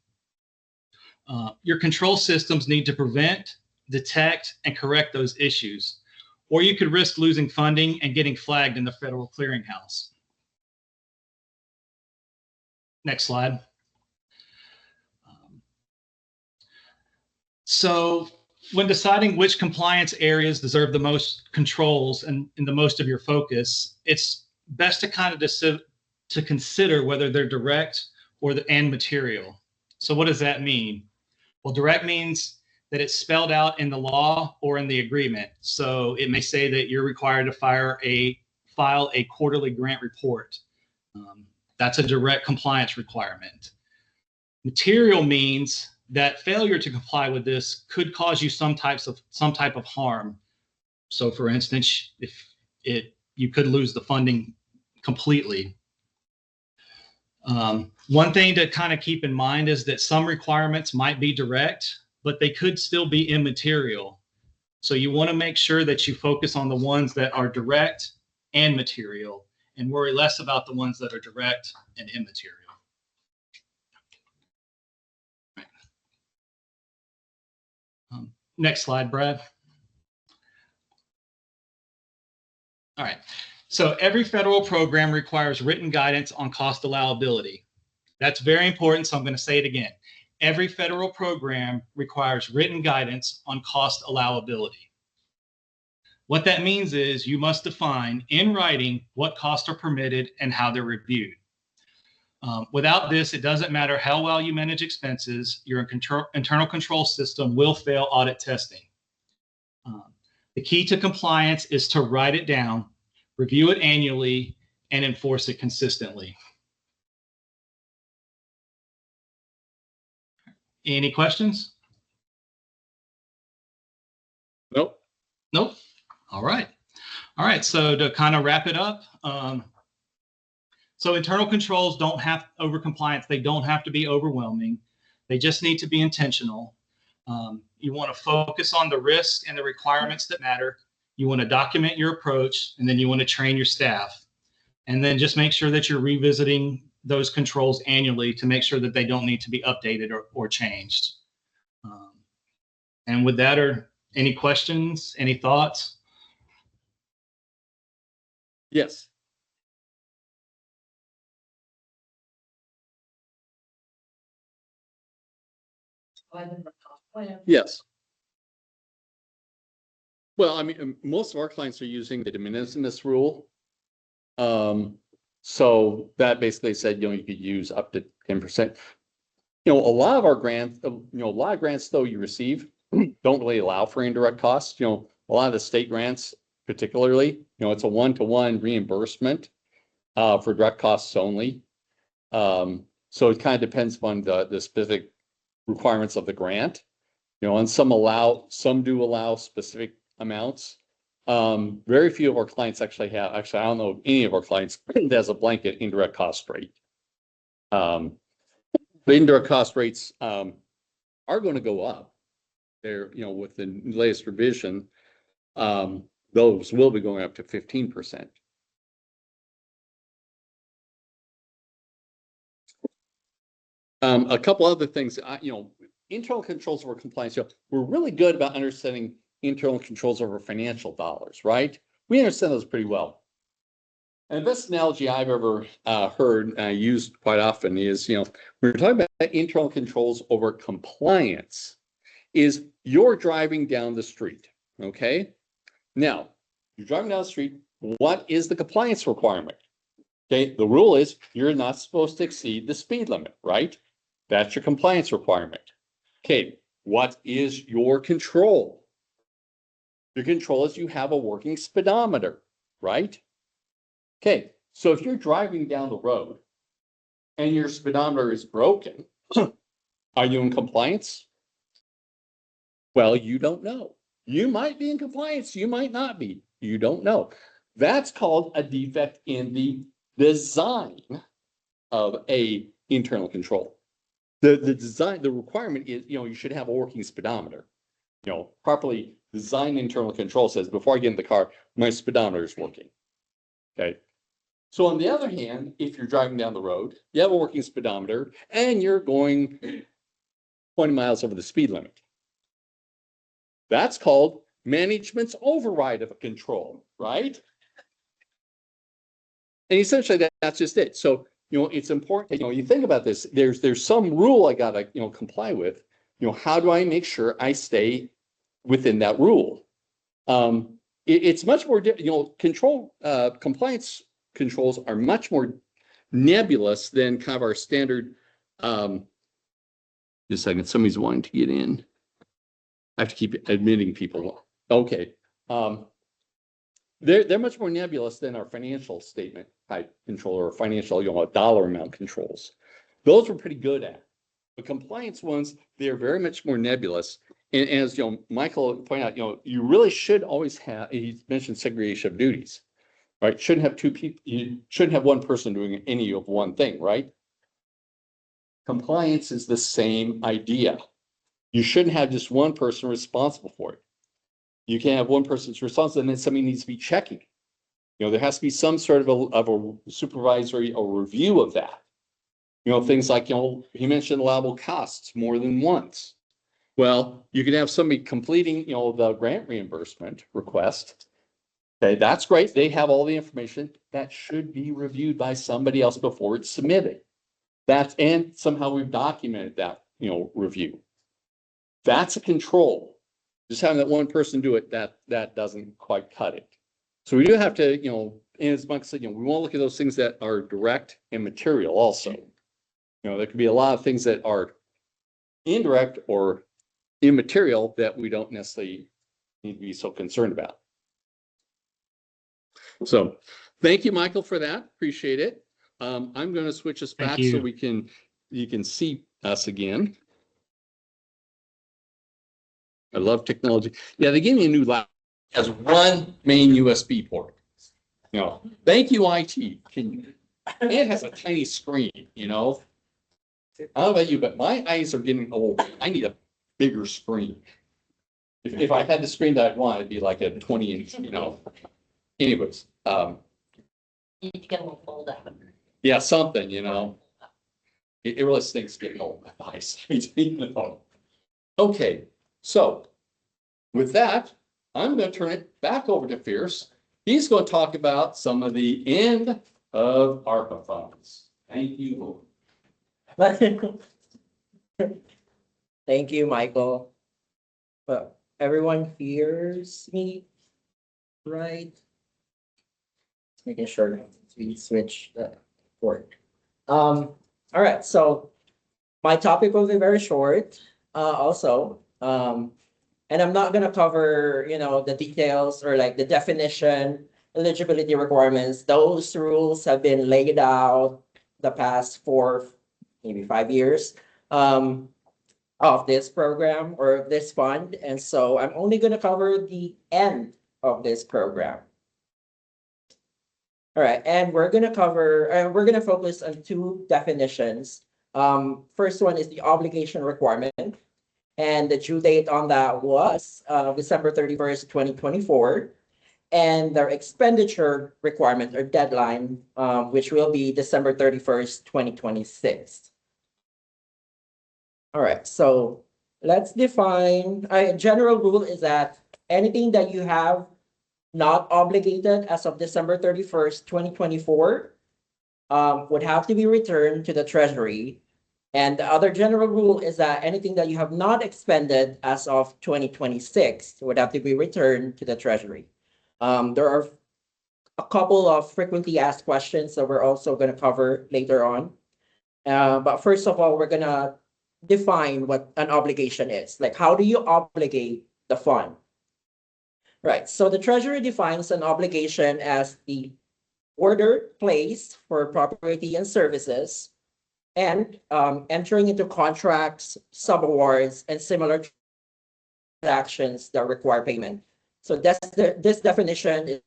Your control systems need to prevent, detect, and correct those issues, or you could risk losing funding and getting flagged in the federal clearinghouse. Next slide. So when deciding which compliance areas deserve the most controls and the most of your focus, it's best to kind of consider whether they're direct or and material. So what does that mean? Well, direct means that it's spelled out in the law or in the agreement. So it may say that you're required to file a quarterly grant report. That's a direct compliance requirement. Material means that failure to comply with this could cause you some type of harm. So for instance, you could lose the funding completely. One thing to kind of keep in mind is that some requirements might be direct, but they could still be immaterial. So you want to make sure that you focus on the ones that are direct and material, and worry less about the ones that are direct and immaterial. Next slide, Brad. All right. So every federal program requires written guidance on cost allowability. That's very important, so I'm going to say it again. Every federal program requires written guidance on cost allowability. What that means is you must define in writing what costs are permitted and how they're reviewed. Without this, it doesn't matter how well you manage expenses, your internal control system will fail audit testing. The key to compliance is to write it down, review it annually, and enforce it consistently. Any questions? Nope. Nope. All right. All right. So to kind of wrap it up, so internal controls don't have over compliance. They don't have to be overwhelming. They just need to be intentional. You want to focus on the risks and the requirements that matter. You want to document your approach, and then you want to train your staff. And then just make sure that you're revisiting those controls annually to make sure that they don't need to be updated or changed. And with that, are any questions, any thoughts? Yes. Yes. Well, I mean, most of our clients are using the de minimis rule. So that basically said, you could use up to 10%. A lot of our grants, a lot of grants though you receive don't really allow for indirect costs. A lot of the state grants, particularly, it's a one-to-one reimbursement for direct costs only. So it kind of depends upon the specific requirements of the grant. And some do allow specific amounts. Very few of our clients actually have, I don't know any of our clients that has a blanket indirect cost rate. The indirect cost rates are going to go up. They're, with the latest revision, those will be going up to 15%. A couple other things, internal controls over compliance. We're really good about understanding internal controls over financial dollars, right? We understand those pretty well. And the best analogy I've ever heard and I used quite often is, when we're talking about internal controls over compliance, is you're driving down the street, okay? Now, you're driving down the street, what is the compliance requirement? Okay, the rule is you're not supposed to exceed the speed limit, right? That's your compliance requirement. Okay, what is your control? Your control is you have a working speedometer, right? Okay, so if you're driving down the road and your speedometer is broken, are you in compliance? Well, you don't know. You might be in compliance, you might not be. You don't know. That's called a defect in the design of a internal control. The design, the requirement is, you should have a working speedometer. Properly designed internal control says, before I get in the car, my speedometer is working. Okay. So on the other hand, if you're driving down the road, you have a working speedometer and you're going 20 miles over the speed limit. That's called management's override of a control, right? And essentially that's just it. So, it's important, you think about this, there's some rule I gotta, comply with. How do I make sure I stay within that rule? It's much more, compliance controls are much more nebulous than kind of our standard. Just a second, somebody's wanting to get in. I have to keep admitting people. Okay. They're much more nebulous than our financial statement type control or financial, dollar amount controls. Those we're pretty good at. The compliance ones, they're very much more nebulous. And as Michael pointed out, you really should always have, he mentioned segregation of duties, right? Shouldn't have two people, you shouldn't have one person doing any of one thing, right? Compliance is the same idea. You shouldn't have just one person responsible for it. You can't have one person's responsible and then somebody needs to be checking. There has to be some sort of a supervisory or review of that. Things like, he mentioned allowable costs more than once. Well, you can have somebody completing, the grant reimbursement request. Okay, that's great. They have all the information that should be reviewed by somebody else before it's submitted. And somehow we've documented that, review. That's a control. Just having that one person do it, that doesn't quite cut it. So we do have to, and as Mike said, we want to look at those things that are direct and material also. There could be a lot of things that are indirect or immaterial that we don't necessarily need to be so concerned about. So thank you, Michael, for that. Appreciate it. I'm going to switch us back so you can see us again. I love technology. Yeah, they gave me a new laptop. It has one main USB port. Thank you, IT. It has a tiny screen, I don't know about you, but my eyes are getting old. I need a bigger screen. If I had the screen that I'd want, it'd be like a 20-inch, Anyways. You need to get a little fold out. Yeah, something, It really stinks getting old. My eyesight. Okay. So with that, I'm going to turn it back over to Fierce. He's going to talk about some of the end of ARPA funds. Thank you. Thank you, Michael. But everyone hears me, right? Just making sure we switch the port. All right, so my topic will be very short. And I'm not gonna cover, the details or like the definition, eligibility requirements. Those rules have been laid out the past 4, maybe 5 years of this program or this fund. And so I'm only gonna cover the end of this program. All right, and we're gonna focus on 2 definitions. First one is the obligation requirement. And the due date on that was December 31st, 2024. And their expenditure requirement or deadline, which will be December 31st, 2026. All right, so let's define, a general rule is that anything that you have not obligated as of December 31st, 2024 would have to be returned to the Treasury. And the other general rule is that anything that you have not expended as of 2026 would have to be returned to the Treasury. There are a couple of frequently asked questions that we're also going to cover later on. But first of all, we're going to define what an obligation is. Like, how do you obligate the fund? Right, so the Treasury defines an obligation as the order placed for property and services and entering into contracts, subawards, and similar transactions that require payment. So this definition is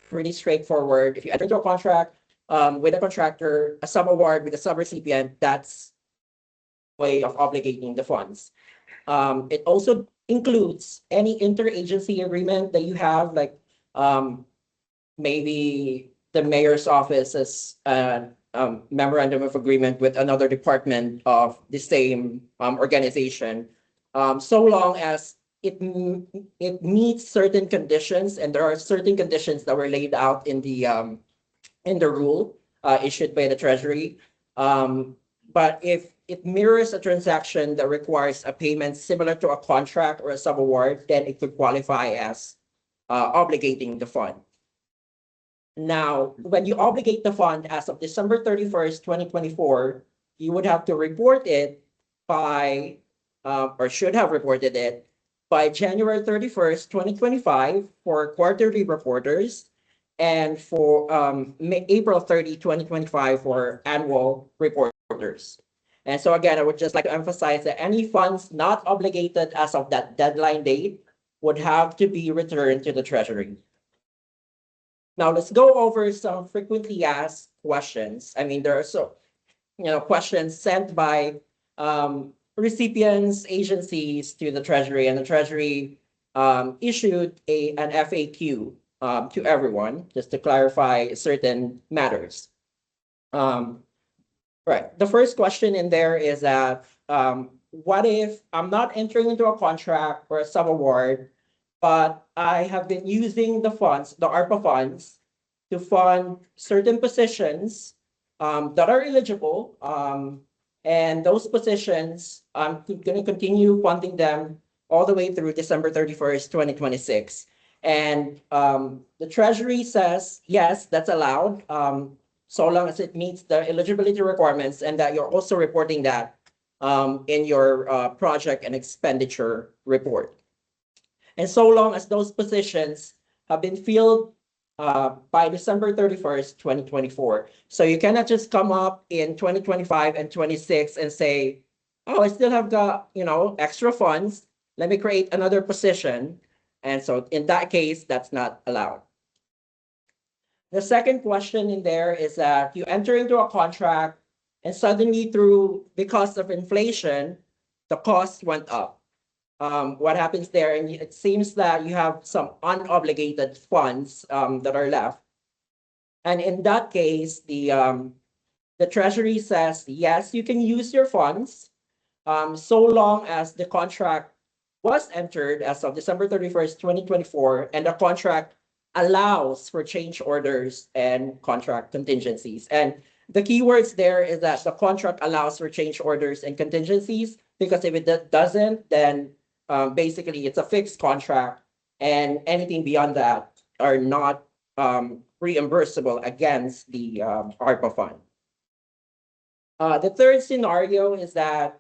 pretty straightforward. If you enter into a contract with a contractor, a subaward with a subrecipient, that's way of obligating the funds. It also includes any interagency agreement that you have, like maybe the mayor's office has a memorandum of agreement with another department of the same organization, so long as it meets certain conditions, and there are certain conditions that were laid out in the rule issued by the Treasury. But if it mirrors a transaction that requires a payment similar to a contract or a subaward, then it could qualify as obligating the fund. Now, when you obligate the fund as of December 31st, 2024, you would have to report it by, or should have reported it by January 31st, 2025 for quarterly reporters, and for April 30, 2025 for annual reporters. And so again, I would just like to emphasize that any funds not obligated as of that deadline date would have to be returned to the Treasury. Now let's go over some frequently asked questions. I mean, there are questions sent by recipients, agencies to the Treasury, and the Treasury issued an FAQ to everyone just to clarify certain matters. Right. The first question in there is that what if I'm not entering into a contract or a subaward, but I have been using the funds, the ARPA funds, to fund certain positions that are eligible, and those positions, I'm going to continue funding them all the way through December 31st, 2026. And the Treasury says, yes, that's allowed, so long as it meets the eligibility requirements, and that you're also reporting that in your project and expenditure report. And so long as those positions have been filled by December 31st, 2024. So you cannot just come up in 2025 and 26 and say, oh, I still have got, extra funds. Let me create another position. And so in that case, that's not allowed. The second question in there is that you enter into a contract and suddenly because of inflation, the cost went up. What happens there? And it seems that you have some unobligated funds that are left. And in that case, the Treasury says, yes, you can use your funds so long as the contract was entered as of December 31st, 2024, and the contract allows for change orders and contract contingencies. And the keywords there is that the contract allows for change orders and contingencies, because if it doesn't, then basically it's a fixed contract, and anything beyond that are not reimbursable against the ARPA fund. The third scenario is that,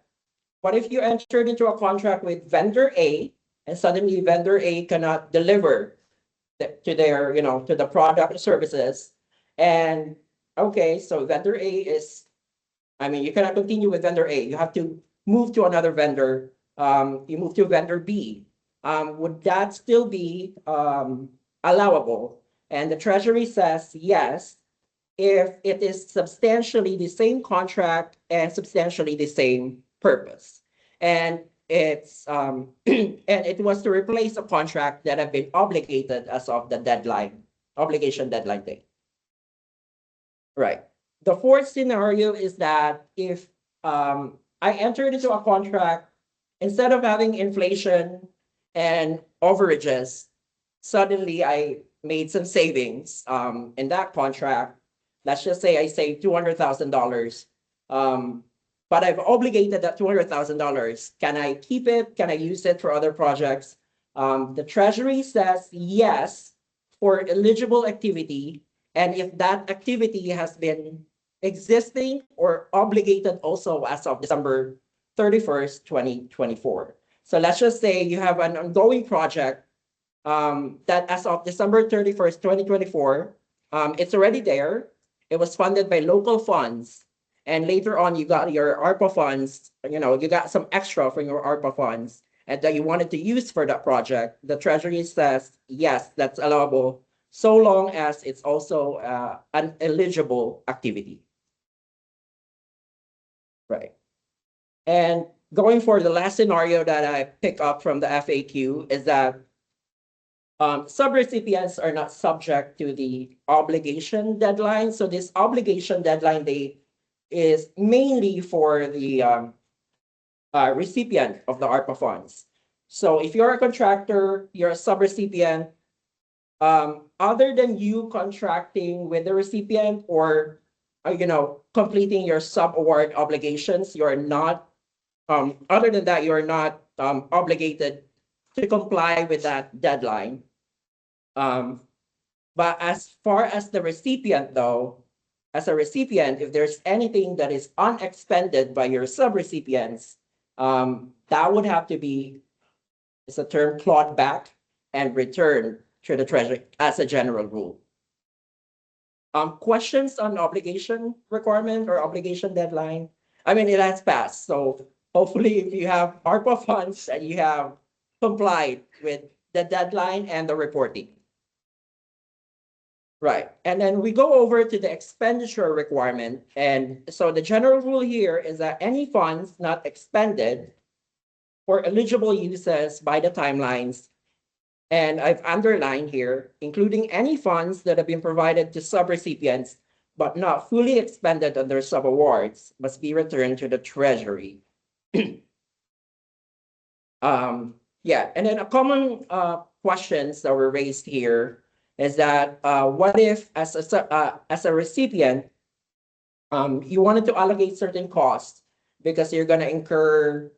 what if you entered into a contract with vendor A and suddenly vendor A cannot deliver to their, to the product or services? And okay, so vendor A is, you cannot continue with vendor A. You have to move to another vendor. You move to vendor B. Would that still be allowable? And the Treasury says yes, if it is substantially the same contract and substantially the same purpose. And it's and it was to replace a contract that had been obligated as of the obligation deadline date. Right. The fourth scenario is that if I entered into a contract, instead of having inflation and overages, suddenly I made some savings in that contract. Let's just say I saved $200,000, but I've obligated that $200,000. Can I keep it? Can I use it for other projects? The Treasury says yes for eligible activity, and if that activity has been existing or obligated also as of December 31st, 2024. So let's just say you have an ongoing project that as of December 31st, 2024, it's already there. It was funded by local funds. And later on, you got your ARPA funds, you got some extra from your ARPA funds and that you wanted to use for that project. The Treasury says, yes, that's allowable, so long as it's also an eligible activity. Right. And going for the last scenario that I pick up from the FAQ is that subrecipients are not subject to the obligation deadline. So this obligation deadline date is mainly for the recipient of the ARPA funds. So if you're a contractor, you're a subrecipient, other than you contracting with the recipient or completing your sub-award obligations, you're not, other than that, you're not obligated to comply with that deadline. But as far as the recipient though, as a recipient, if there's anything that is unexpended by your subrecipients, that would have to be, it's a term, clawed back and returned to the Treasury as a general rule. Questions on obligation requirement or obligation deadline? I mean, it has passed. So hopefully if you have ARPA funds and you have complied with the deadline and the reporting. Right. And then we go over to the expenditure requirement. And so the general rule here is that any funds not expended for eligible uses by the timelines, and I've underlined here, including any funds that have been provided to subrecipients but not fully expended under subawards, must be returned to the Treasury. Yeah, and then a common questions that were raised here is that what if as a recipient, you wanted to allocate certain costs because you're going to incur,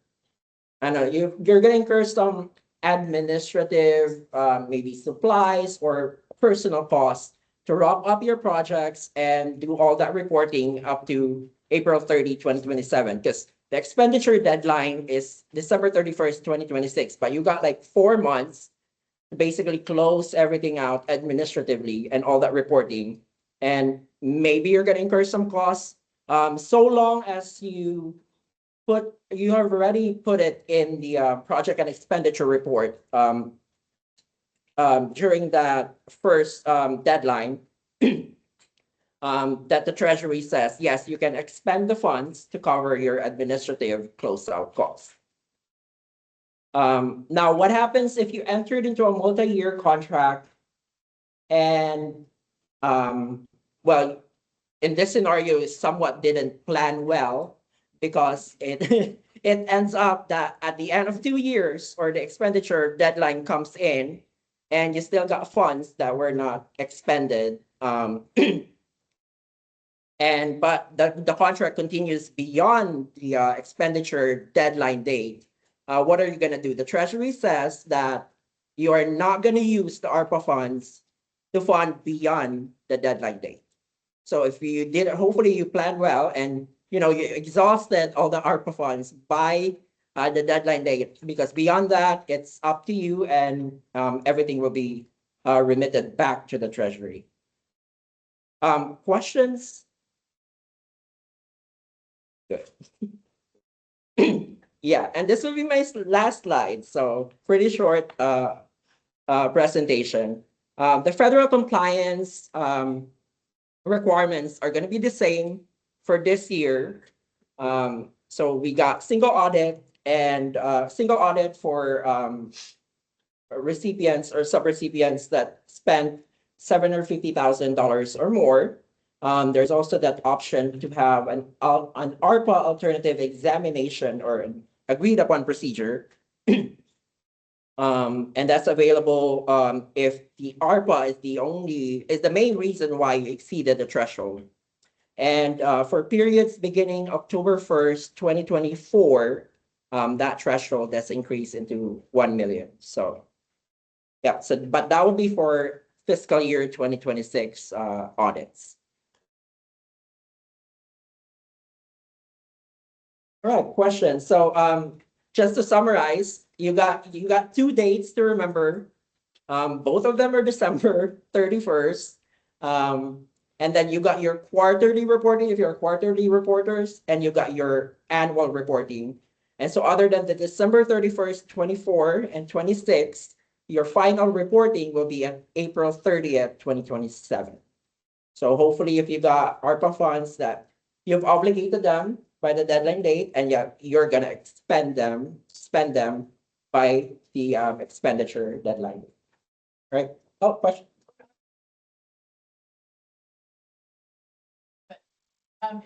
I don't know, you're going to incur some administrative, maybe supplies or personal costs to wrap up your projects and do all that reporting up to April 30, 2027, because the expenditure deadline is December 31st, 2026, but you got like 4 months to basically close everything out administratively and all that reporting. And maybe you're going to incur some costs, so long as you have already put it in the project and expenditure report during that first deadline. That the Treasury says, yes, you can expend the funds to cover your administrative closeout costs. Now, what happens if you entered into a multi-year contract and, well, in this scenario, it somewhat didn't plan well because it ends up that at the end of 2 years or the expenditure deadline comes in and you still got funds that were not expended. But the contract continues beyond the expenditure deadline date. What are you going to do? The Treasury says that you are not going to use the ARPA funds to fund beyond the deadline date. So if you did, hopefully you planned well and you exhausted all the ARPA funds by the deadline date, because beyond that, it's up to you and everything will be remitted back to the Treasury. Questions? Good. Yeah, and this will be my last slide. So pretty short presentation. The federal compliance requirements are going to be the same for this year. So we got single audit and single audit for recipients or subrecipients that spent $750,000 or more. There's also that option to have an ARPA alternative examination or an agreed upon procedure. And that's available if the ARPA is the main reason why you exceeded the threshold. And for periods beginning October 1st, 2024, that threshold has increased into 1 million. So yeah, but that would be for fiscal year 2026 audits. All right, question. So, just to summarize, you got 2 dates to remember. Both of them are December 31st. And then you got your quarterly reporting if you're quarterly reporters, and you got your annual reporting. And so other than the December 31st, 24 and 26, your final reporting will be on April 30th, 2027. So hopefully if you got ARPA funds that you've obligated them by the deadline date, and you're gonna spend them by the expenditure deadline. Right? Oh, question.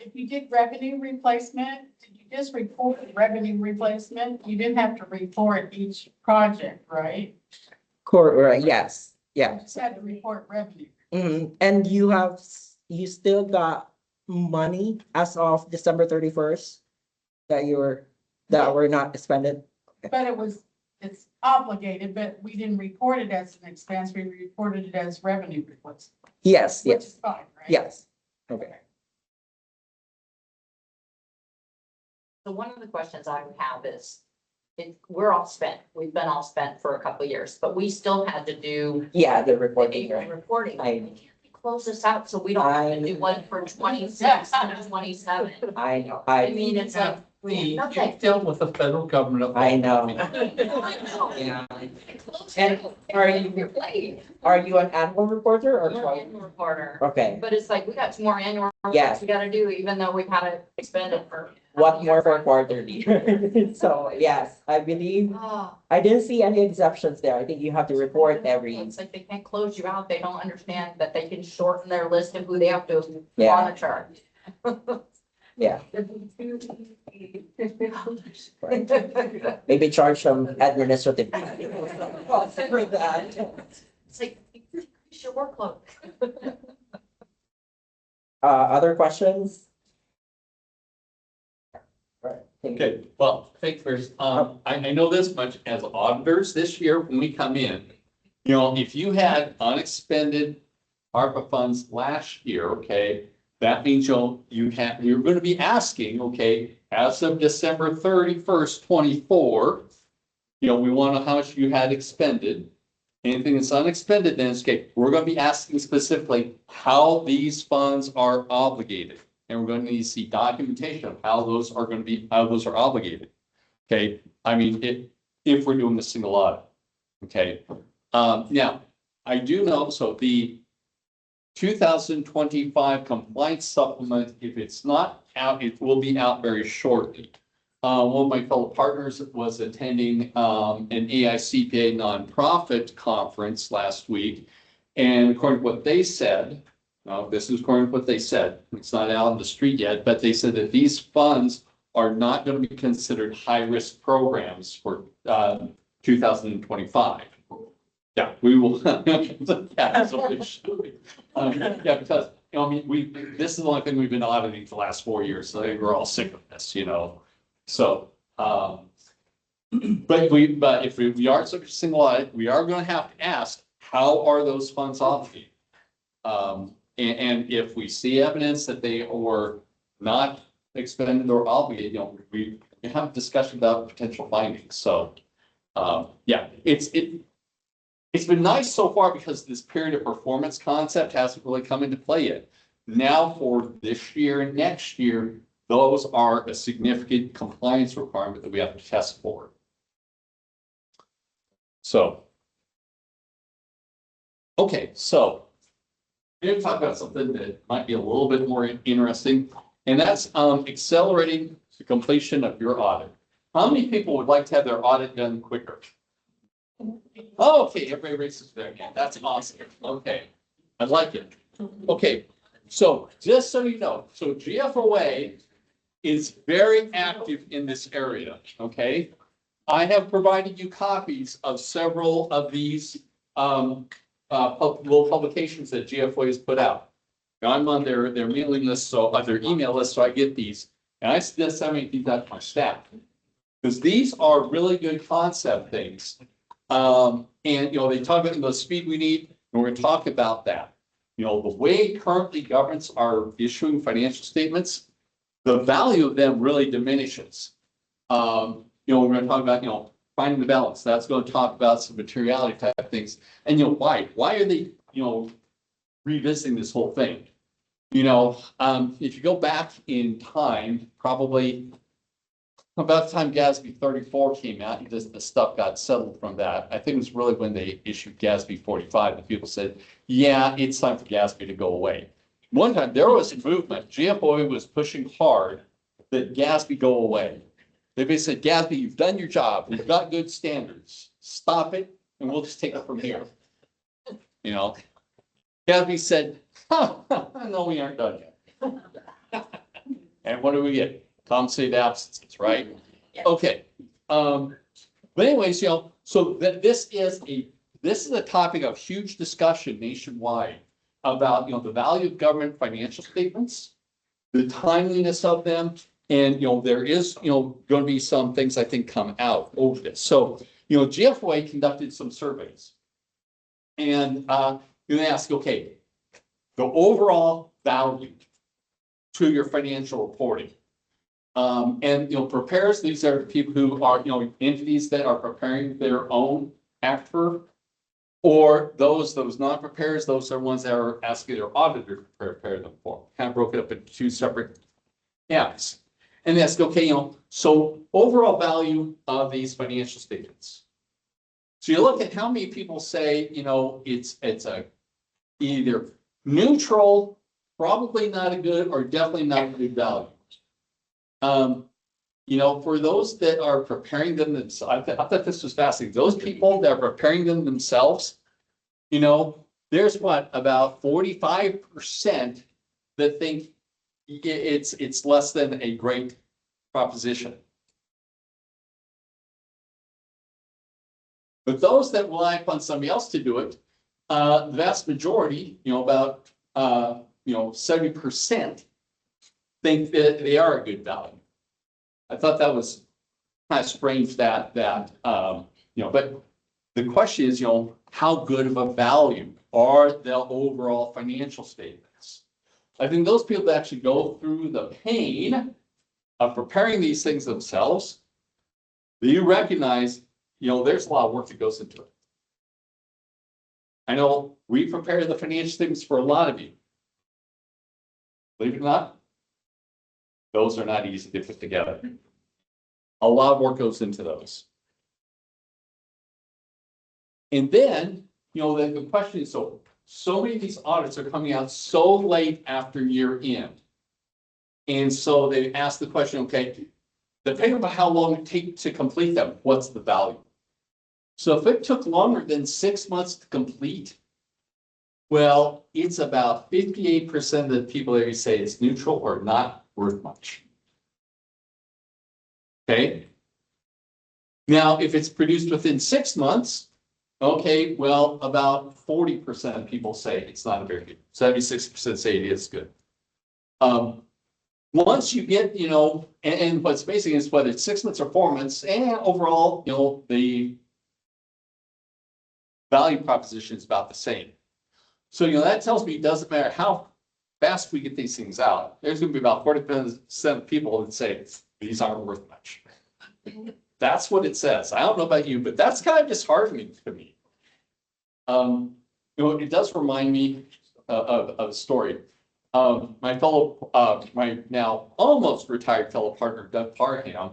If you did revenue replacement, did you just report revenue replacement? You didn't have to report each project, right? Correct, yes, You yeah. just had to report revenue. And you still got money as of December 31st that were not expended? But it's obligated, but we didn't report it as an expense. We reported it as revenue replacement, Yes, which yes, is fine, right? yes. Okay. So one of the questions I would have is, we're all spent, we've been all spent for a couple of years, but we still had to do Yeah, the the reporting, April right? reporting. I- Can't we close this out so we don't have to do one for 26 and 27? I know, I mean, it's like, Please, nothing. you've dealt with the federal government. I know. Yeah. Yeah. Close And it out. are you- Your plate. Are you an annual reporter or We're twice? annual reporter. Okay, But it's like, we got 2 more annual Yeah. reports we gotta do, even though we've had it expended for. what more for quarterly? So, yes, I believe, Oh. I didn't see any exceptions there. I think you have to report every, It's like they can't close you out. They don't understand that they can shorten their list of who they have to Yeah. monitor. yeah, maybe charge some administrative. For that. It's like, increase your workload. Other questions? All right, thank you. Okay, well, thanks, Chris. I know this much, as auditors this year, when we come in, you know, if you had unexpended ARPA funds last year, okay, that means you're gonna be asking, okay, as of December 31st, 24, you know, we want to know how much you had expended. Anything that's unexpended, then it's okay, we're gonna be asking specifically how these funds are obligated. And we're going to need to see documentation of how those are obligated. Okay, I mean, if we're doing a single audit. Okay, now, I do know, so the 2025 compliance supplement, if it's not out, it will be out very shortly. One of my fellow partners was attending an AICPA nonprofit conference last week. And according to what they said, this is according to what they said, it's not out on the street yet, but they said that these funds are not going to be considered high-risk programs for 2025. Yeah, we will. Yeah, so it should be. Yeah, because, you know, I mean, this is the only thing we've been auditing for the last 4 years, so we're all sick of this, you know? So, but if we are such a single audit, we are going to have to ask, how are those funds obligated? And if we see evidence that they were not expended or obligated, you know, we have a discussion about potential findings. So, yeah, it's been nice so far because this period of performance concept hasn't really come into play yet. Now for this year and next year, those are a significant compliance requirement that we have to test for. So, okay, so we're going to talk about something that might be a little bit more interesting, and that's accelerating the completion of your audit. How many people would like to have their audit done quicker? Oh, okay, everybody raises their hand. That's awesome. Okay, I like it. Okay, so just so you know, so GFOA is very active in this area, okay? I have provided you copies of several of these little publications that GFOA has put out. Now, I'm on their mailing list, so their email list, so I get these. And I disseminate these out to my staff. Because these are really good concept things. And, you know, they talk about the speed we need, and we're going to talk about that. You know, the way currently governments are issuing financial statements, the value of them really diminishes. You know, we're gonna talk about, you know, finding the balance. That's gonna talk about some materiality type things. And you know, why? Why are they, you know, revisiting this whole thing? You know, if you go back in time, probably about the time GASB 34 came out, the stuff got settled from that. I think it was really when they issued GASB 45 that people said, yeah, it's time for GASB to go away. One time there was a movement, GFOA was pushing hard that GASB go away. They basically said, GASB, you've done your job. We've got good standards. Stop it, and we'll just take it from here. You know, GASB said, no, we aren't done yet. And what do we get? Compensated absences, right? Yeah. Okay. But anyways, you know, so that this is a topic of huge discussion nationwide about, you know, the value of government financial statements, the timeliness of them. And, you know, there is, you know, going to be some things I think come out over this. So, you know, GFOA conducted some surveys. And you ask, okay, the overall value to your financial reporting. And, you know, preparers, these are people who are, you know, entities that are preparing their own ARPA, or those non-preparers, those are ones that are asking their auditor to prepare them for. Kind of broke it up into two separate apps. And they ask, okay, you know, so overall value of these financial statements. So you look at how many people say, you know, it's a either neutral, probably not a good, or definitely not a good value. You know, for those that are preparing them themselves, I thought this was fascinating. Those people that are preparing them themselves, you know, there's what, about 45% that think it's less than a great proposition. But those that rely upon somebody else to do it, the vast majority, you know, about 70% think that they are a good value. I thought that was kind of strange that you know, but the question is, you know, how good of a value are the overall financial statements? I think those people that actually go through the pain of preparing these things themselves, you recognize, you know, there's a lot of work that goes into it. I know we prepare the financial statements for a lot of you. Believe it or not, those are not easy to put together. A lot of work goes into those. And then, you know, the question is, so many of these audits are coming out so late after year end. And so they ask the question, okay, depending on how long it takes to complete them, what's the value? So if it took longer than 6 months to complete, well, it's about 58% of the people that you say it's neutral or not worth much. Okay. Now, if it's produced within 6 months, okay, well, about 40% of people say it's not a very good. 76% say it is good. Once you get, you know, and what's amazing is whether it's 6 months or 4 months, and overall, you know, the value proposition is about the same. So, you know, that tells me it doesn't matter how fast we get these things out. There's going to be about 40% of people that say these aren't worth much. That's what it says. I don't know about you, but that's kind of disheartening to me. You know, it does remind me of a story. My my now almost retired fellow partner, Doug Parham,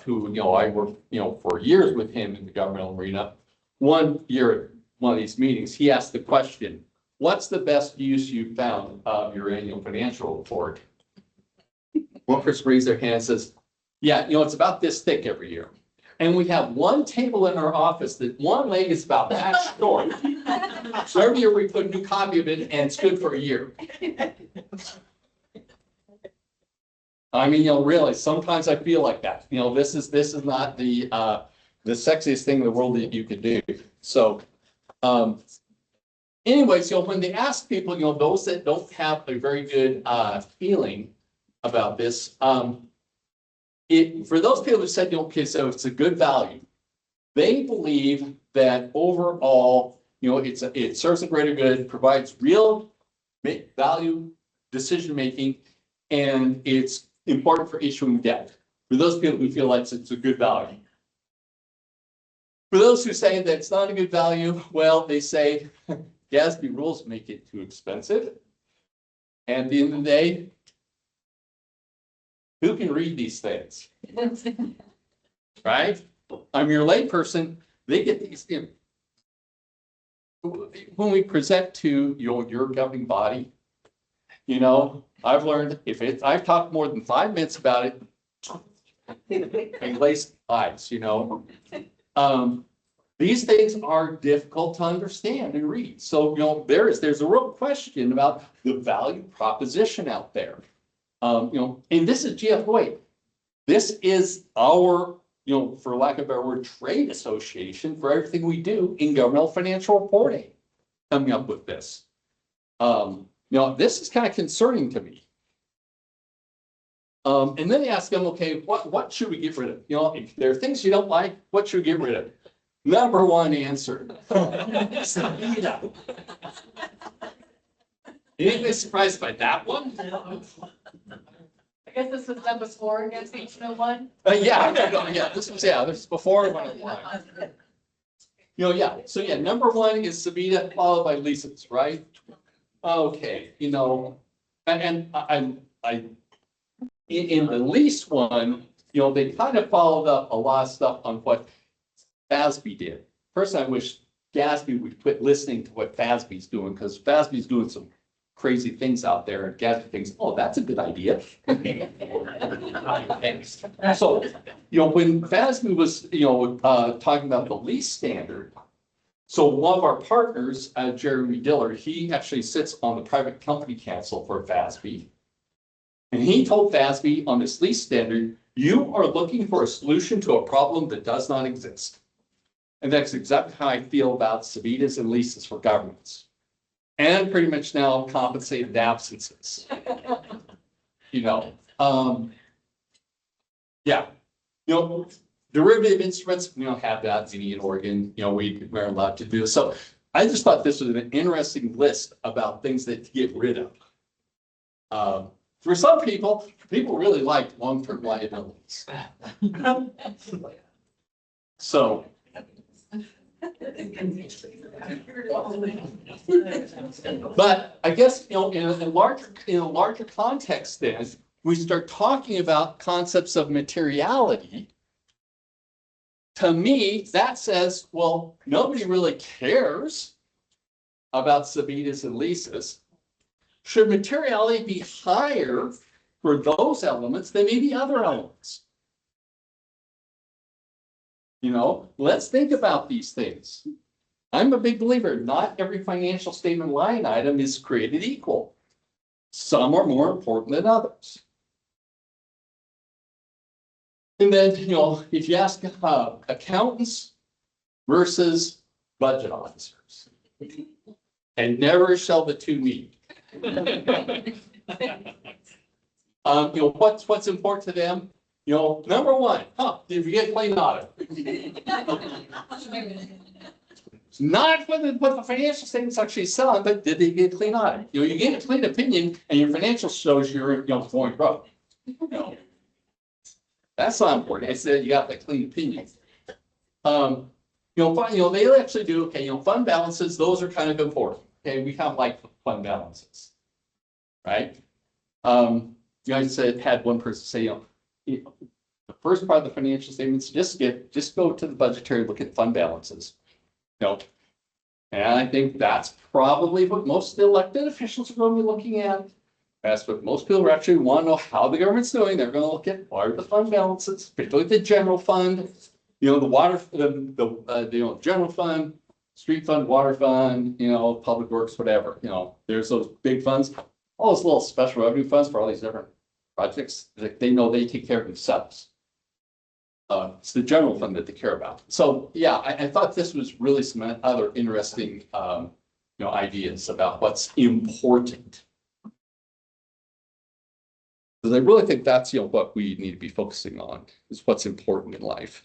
who, you know, I worked, you know, for years with him in the governmental arena. One year at one of these meetings, he asked the question, what's the best use you found of your annual financial report? One person raised their hand and says, yeah, you know, it's about this thick every year. And we have one table in our office that one leg is about that short. So every year we put a new copy of it and it's good for a year. I mean, you know, really, sometimes I feel like that. You know, this is not the sexiest thing in the world that you could do. So, anyways, you know, when they ask people, you know, those that don't have a very good feeling about this, for those people who said, okay, so it's a good value, they believe that overall, you know, it serves a greater good, provides real value decision making, and it's important for issuing debt. For those people who feel like it's a good value. For those who say that it's not a good value, well, they say GASB rules make it too expensive. And at the end of the day, who can read these things? Right? I'm your layperson, they get these in. When we present to your governing body, you know, I've learned I've talked more than 5 minutes about it, and lace eyes, you know. These things are difficult to understand and read. So, you know, there's a real question about the value proposition out there. You know, and this is GFOA. This is our, you know, for lack of a better word, trade association for everything we do in governmental financial reporting, coming up with this. You know, this is kind of concerning to me. And then they ask them, okay, what should we get rid of? You know, if there are things you don't like, what should we get rid of? Number one answer. Sabina. Anybody surprised by that one? I guess this was done before against H01. Yeah, this is before 101. You know, yeah, so yeah, number one is Sabina, followed by Lisa's, right? Okay, you know, and in the lease one, you know, they kind of followed up a lot of stuff on what FASB did. First, I wish GASB would quit listening to what FASB's doing, because FASB's doing some crazy things out there, and GASB thinks, oh, that's a good idea. So, you know, when FASB was, you know, talking about the lease standard, so one of our partners, Jeremy Diller, he actually sits on the private company council for FASB. And he told FASB on this lease standard, you are looking for a solution to a problem that does not exist. And that's exactly how I feel about subitas and leases for governments. And pretty much now compensated absences. You know, yeah, you know, derivative instruments, we don't have that in Oregon, you know, we're allowed to do this. So I just thought this was an interesting list about things that to get rid of. For some people really like long-term liabilities. So. But I guess, you know, in a larger context then, we start talking about concepts of materiality. To me, that says, well, nobody really cares about subitas and leases. Should materiality be higher for those elements than maybe other elements? You know, let's think about these things. I'm a big believer, not every financial statement line item is created equal. Some are more important than others. And then, you know, if you ask accountants versus budget officers, and never shall the two meet. You know, what's important to them? You know, number one, did you get clean audit? It's not what the financial statements actually selling, but did they get clean audit? You know, you get a clean opinion and your financial shows you're, you know, going broke. You know, that's not important. I said you got that clean opinion. You know, they actually do, okay, you know, fund balances, those are kind of important. Okay, we kind of like fund balances, right? You know, I said, had one person say, you know, the first part of the financial statements, just go to the budgetary, look at fund balances. You know, and I think that's probably what most of the elected officials are going to be looking at. That's what most people actually want to know how the government's doing. They're going to look at what are the fund balances, particularly the general fund, you know, the water, you know, general fund, street fund, water fund, you know, public works, whatever. You know, there's those big funds, all those little special revenue funds for all these different projects. Like they know they take care of themselves. It's the general fund that they care about. So yeah, I thought this was really some other interesting, you know, ideas about what's important. Because I really think that's, you know, what we need to be focusing on is what's important in life.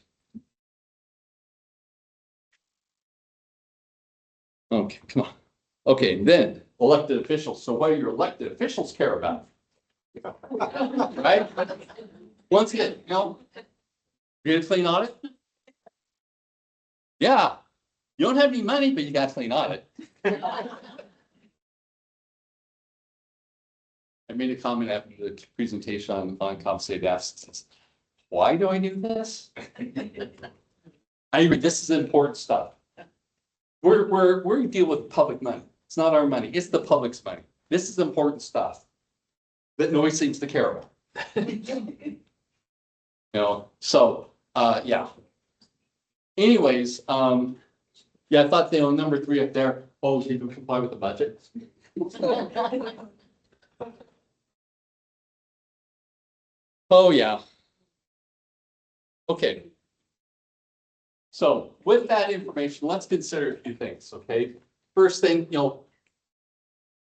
Okay, come on. Okay, then elected officials. So what do your elected officials care about? Right? Once again, you're gonna clean audit? Yeah, you don't have any money, but you got to clean audit. I made a comment after the presentation on compensated absences. Why do I do this? I agree, this is important stuff. We're dealing with public money. It's not our money, it's the public's money. This is important stuff that nobody seems to care about. So, yeah. Anyways, yeah, I thought, number 3 up there, oh, did we comply with the budget? Oh, yeah. Okay. So with that information, let's consider a few things, okay? First thing,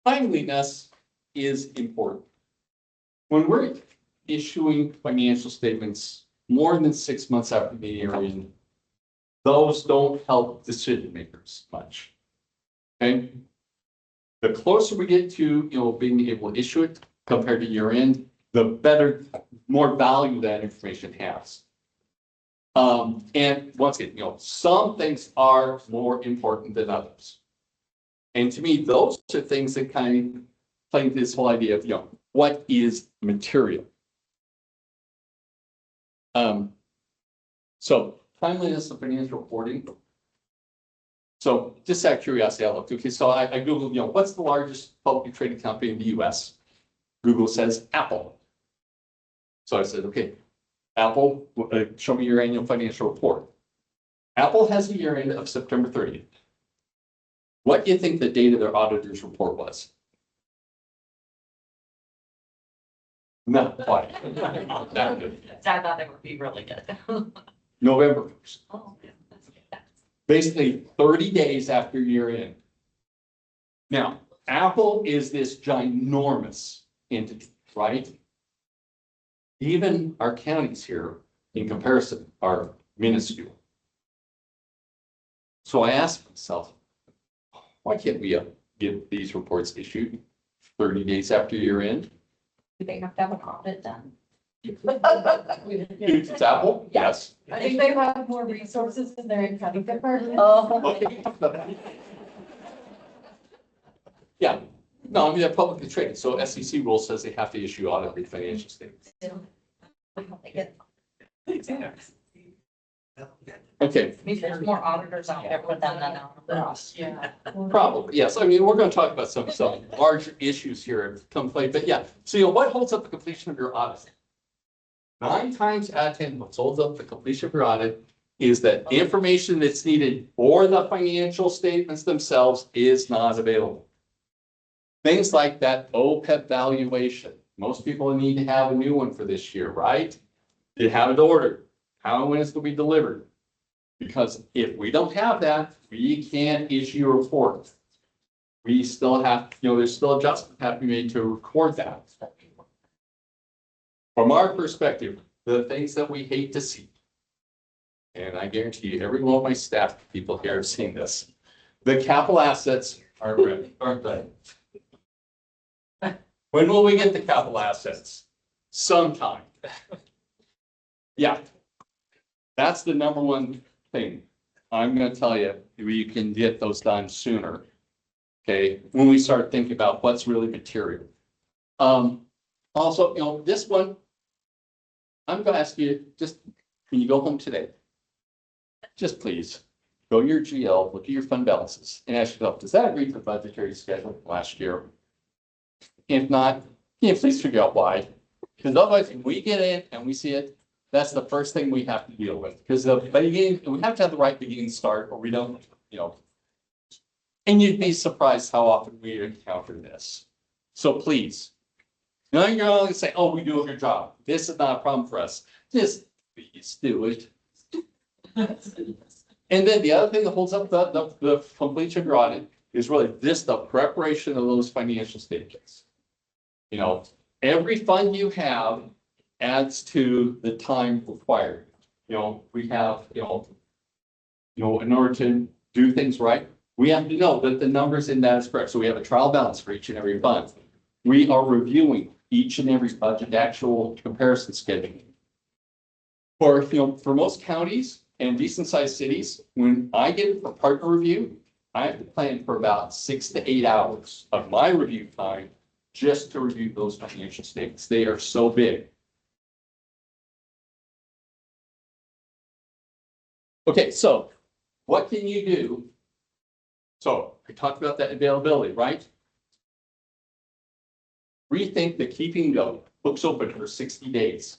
timeliness is important. When we're issuing financial statements more than 6 months after the year end, those don't help decision makers much. Okay? The closer we get to, being able to issue it compared to year end, the better, more value that information has. And once again, some things are more important than others. And to me, those are things that kind of play into this whole idea of, what is material? So timeliness of financial reporting. So just out of curiosity, I looked, okay, so I Googled, what's the largest publicly traded company in the US? Google says Apple. So I said, okay, Apple, show me your annual financial report. Apple has a year end of September 30th. What do you think the date of their auditor's report was? No, why? Not good. I thought they would be really good. November 1st. Oh, yeah, that's good. Basically 30 days after year end. Now, Apple is this ginormous entity, right? Even our counties here, in comparison, are minuscule. So I asked myself, why can't we get these reports issued 30 days after year end? Do they have to have an audit done? It's Apple? Yes. I think they have more resources in their accounting department. Oh. Yeah, no, I mean, they're publicly traded, so SEC rule says they have to issue audited financial statements. Okay, Maybe there's more auditors out there with them than us. Yeah. probably, yes, I mean, we're gonna talk about some larger issues here that come play, but yeah, so what holds up the completion of your audit? 9 times out of 10, what holds up the completion of your audit is that information that's needed for the financial statements themselves is not available. Things like that OPEB valuation. Most people need to have a new one for this year, right? They have it ordered. How and when it's going to be delivered? Because if we don't have that, we can't issue a report. We still have, there's still adjustments have to be made to record that. From our perspective, the things that we hate to see, and I guarantee you, every one of my staff people here have seen this. The capital assets aren't ready, aren't they? When will we get the capital assets? Sometime. Yeah. That's the number one thing. I'm going to tell you, we can get those done sooner. Okay, when we start thinking about what's really material. Also, this one, I'm going to ask you, just when you go home today, just please go to your GL, look at your fund balances, and ask yourself, does that agree to the budgetary schedule from last year? If not, please figure out why. Because otherwise, if we get in and we see it, that's the first thing we have to deal with. Because the beginning, we have to have the right beginning start, or we don't, And you'd be surprised how often we encounter this. So please, you're not going to say, "Oh, we do a good job. This is not a problem for us." Just please do it. And then the other thing that holds up the completion of your audit is really the preparation of those financial statements. Every fund you have adds to the time required. We have, in order to do things right, we have to know that the numbers in that is correct. So we have a trial balance for each and every fund. We are reviewing each and every budget actual comparison schedule. For, for most counties and decent sized cities, when I get it for partner review, I have to plan for about 6 to 8 hours of my review time just to review those financial statements. They are so big. Okay, so what can you do? So I talked about that availability, right? Rethink the keeping the books open for 60 days.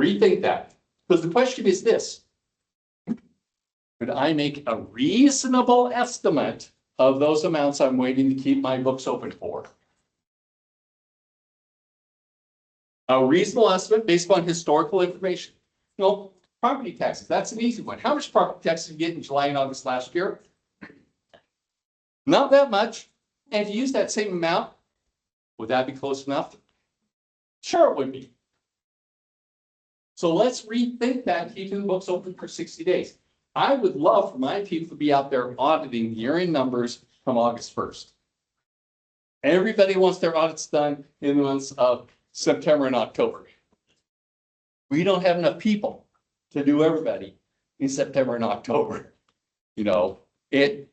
Rethink that, because the question is this: could I make a reasonable estimate of those amounts I'm waiting to keep my books open for? A reasonable estimate based on historical information. No, property taxes, that's an easy one. How much property taxes did you get in July and August last year? Not that much. And if you use that same amount, would that be close enough? Sure, it would be. So let's rethink that, keeping the books open for 60 days. I would love for my people to be out there auditing year-end numbers from August 1st. Everybody wants their audits done in the months of September and October. We don't have enough people to do everybody in September and October. You know, I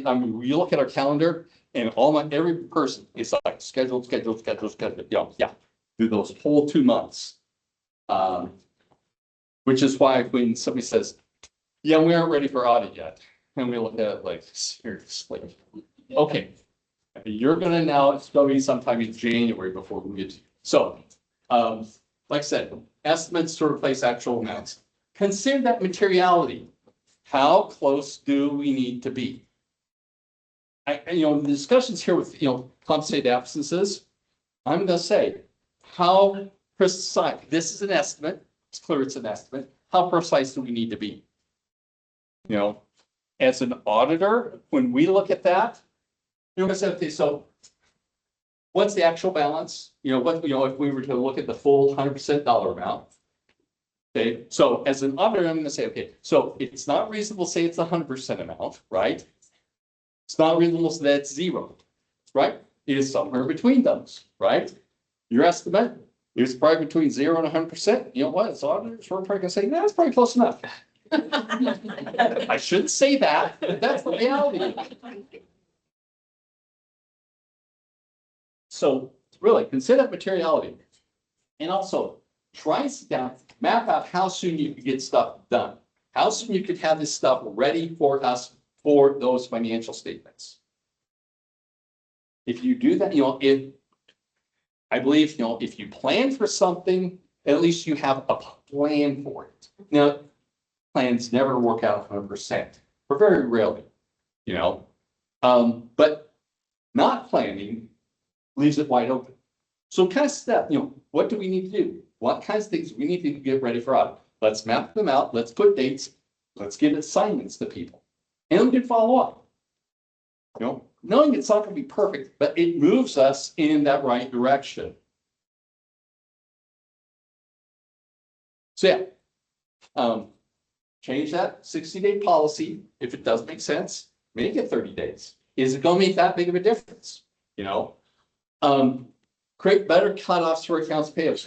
mean, we look at our calendar and every person is like scheduled, yeah, do those whole 2 months. Which is why when somebody says, yeah, we aren't ready for audit yet, and we look at it like, seriously, okay, you're gonna now, it's gonna be sometime in January before we get to you. So, like I said, estimates to replace actual amounts. Consider that materiality. How close do we need to be? The discussions here with, compensated absences, I'm gonna say, how precise, this is an estimate, it's clear it's an estimate, how precise do we need to be? As an auditor, when we look at that, you're gonna say, okay, so what's the actual balance? If we were to look at the full 100% dollar amount. Okay, so as an auditor, I'm gonna say, okay, so it's not reasonable to say it's 100% amount, right? It's not reasonable to say that's zero, right? It is somewhere between those, right? Your estimate is probably between 0 and 100%. You know what? As auditors, we're probably gonna say, that's probably close enough. I shouldn't say that, but that's the reality. So really consider that materiality. And also try to sit down, map out how soon you can get stuff done. How soon you could have this stuff ready for us for those financial statements. If you do that, I believe, if you plan for something, at least you have a plan for it. Now, plans never work out 100%, or very rarely, but not planning leaves it wide open. So kind of step, what do we need to do? What kinds of things we need to get ready for audit? Let's map them out. Let's put dates. Let's give assignments to people, and we can follow up. Knowing it's not going to be perfect, but it moves us in that right direction. So yeah, change that 60-day policy. If it does make sense, make it 30 days. Is it going to make that big of a difference? Create better cutoffs for accounts payable.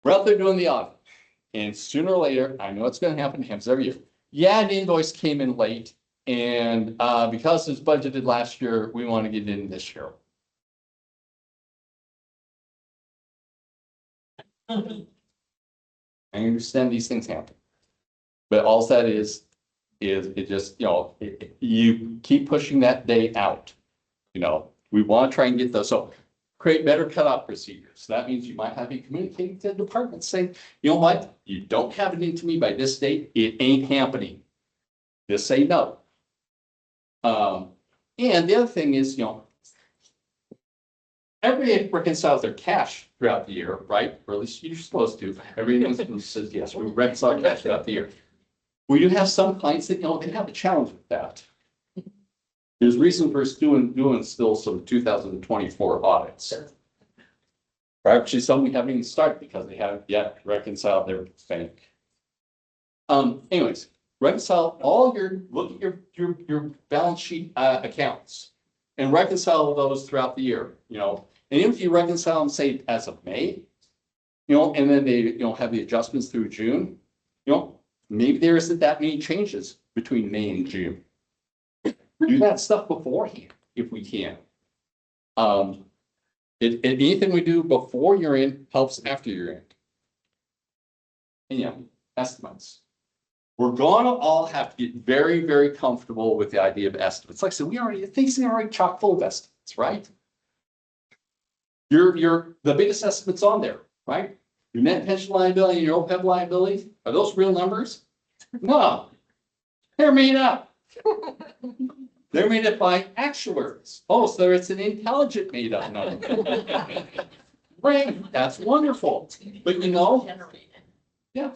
We're out there doing the audit, and sooner or later, I know it's going to happen. It happens every year. Yeah, an invoice came in late, and because it's budgeted last year, we want to get it in this year. I understand these things happen, but all that is it just, you keep pushing that day out. We want to try and get those. So create better cutoff procedures. That means you might have to be communicating to the department saying, you know what, you don't have it into me by this date, it ain't happening. Just say no. And the other thing is, everybody reconciles their cash throughout the year, right? Or at least you're supposed to. Everyone says, yes, we reconcile cash throughout the year. We do have some clients that, they have a challenge with that. There's reason for us doing still some 2024 audits. Or actually, some we haven't even started because they haven't yet reconciled their bank. Anyways, reconcile all look at your balance sheet accounts and reconcile those throughout the year, you know. And if you reconcile them, say, as of May, you know, and then they, you know, have the adjustments through June, you know, maybe there isn't that many changes between May and June. Do that stuff beforehand if we can. Anything we do before you're in helps after you're in. And yeah, estimates. We're gonna all have to get very, very comfortable with the idea of estimates. Like I said, things are already chock full of estimates, right? The biggest estimates on there, right? Your net pension liability and your OPEB liability, are those real numbers? No, they're made up. They're made up by actuaries. Oh, so it's an intelligent made up number. Right, that's wonderful. But you know, yeah,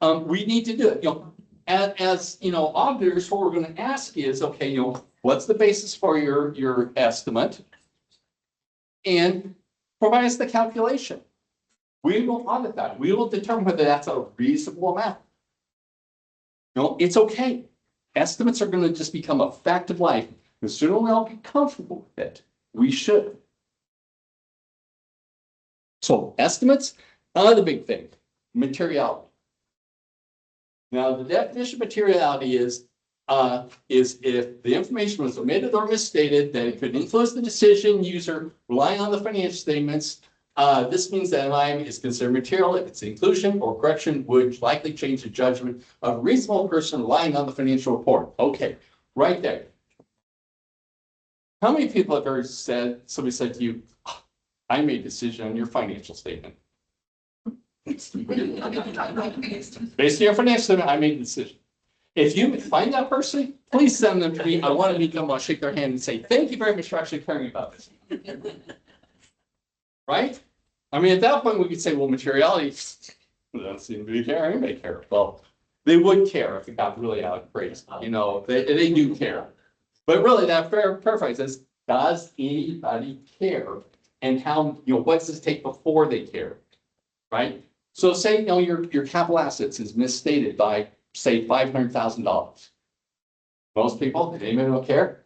we need to do it, you know, as you know, auditors, what we're going to ask is, okay, you know, what's the basis for your estimate? And provide us the calculation. We will audit that. We will determine whether that's a reasonable amount. No, it's okay. Estimates are going to just become a fact of life. The sooner we all get comfortable with it, we should. So estimates, another big thing, materiality. Now, the definition of materiality is if the information was omitted or misstated, that it could influence the decision user relying on the financial statements. This means that an item is considered material if its inclusion or correction would likely change the judgment of a reasonable person relying on the financial report. Okay, right there. How many people have ever said, somebody said to you, I made a decision on your financial statement? Based on your financial statement, I made a decision. If you find that person, please send them to me. I want to meet them. I'll shake their hand and say, thank you very much for actually caring about this. Right? I mean, at that point, we could say, well, materiality doesn't seem to be care. Anybody care? Well, they would care if it got really out of crazy. You know, they do care. But really, that paraphrase says, does anybody care? And how, you know, what's this take before they care? Right? So say, you know, your capital assets is misstated by, say, $500,000. Most people, anybody don't care?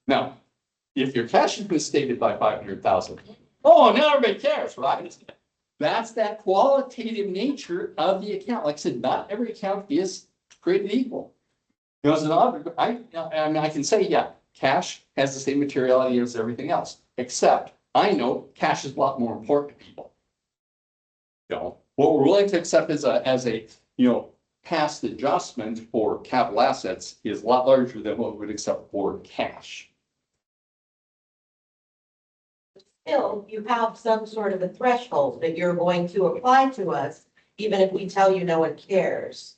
Now, if your cash is misstated by $500,000, oh, now everybody cares, right? That's that qualitative nature of the account. Like I said, not every account is created equal. You know, as an auditor, I mean, I can say, yeah, cash has the same materiality as everything else, except I know cash is a lot more important to people. You know, what we're willing to accept as a you know, past adjustment for capital assets is a lot larger than what we would accept for cash. Still, you have some sort of a threshold that you're going to apply to us, even if we tell you no one cares.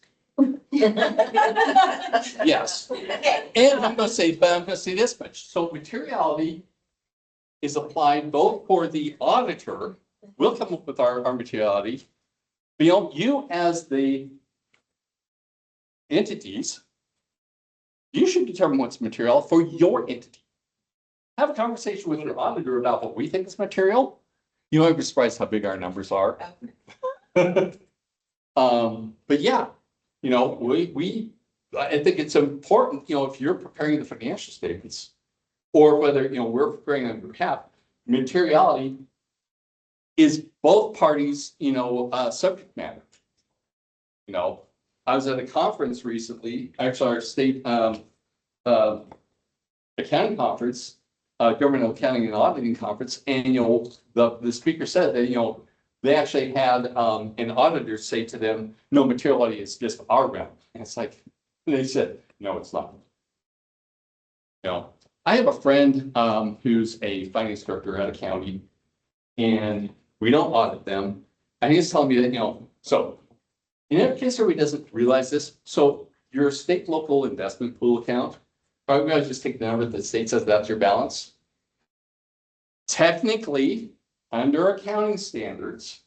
Yes. And I'm going to say this much. So materiality is applied both for the auditor. We'll come up with our materiality. But, you know, you as the entities, you should determine what's material for your entity. Have a conversation with your auditor about what we think is material. You might be surprised how big our numbers are. But yeah, you know, I think it's important, you know, if you're preparing the financial statements or whether, you know, we're preparing on your behalf, materiality is both parties, you know, subject matter. You know, I was at a conference recently, actually our state accounting conference, government accounting and auditing conference, and you know, the speaker said that, you know, they actually had an auditor say to them, no, materiality is just our realm. And it's like, they said, no, it's not. You know, I have a friend who's a finance director at a county, and we don't audit them. And he's telling me that, you know, so in every case everybody doesn't realize this. So your state local investment pool account, probably guys just take the number that the state says that's your balance. Technically, under accounting standards,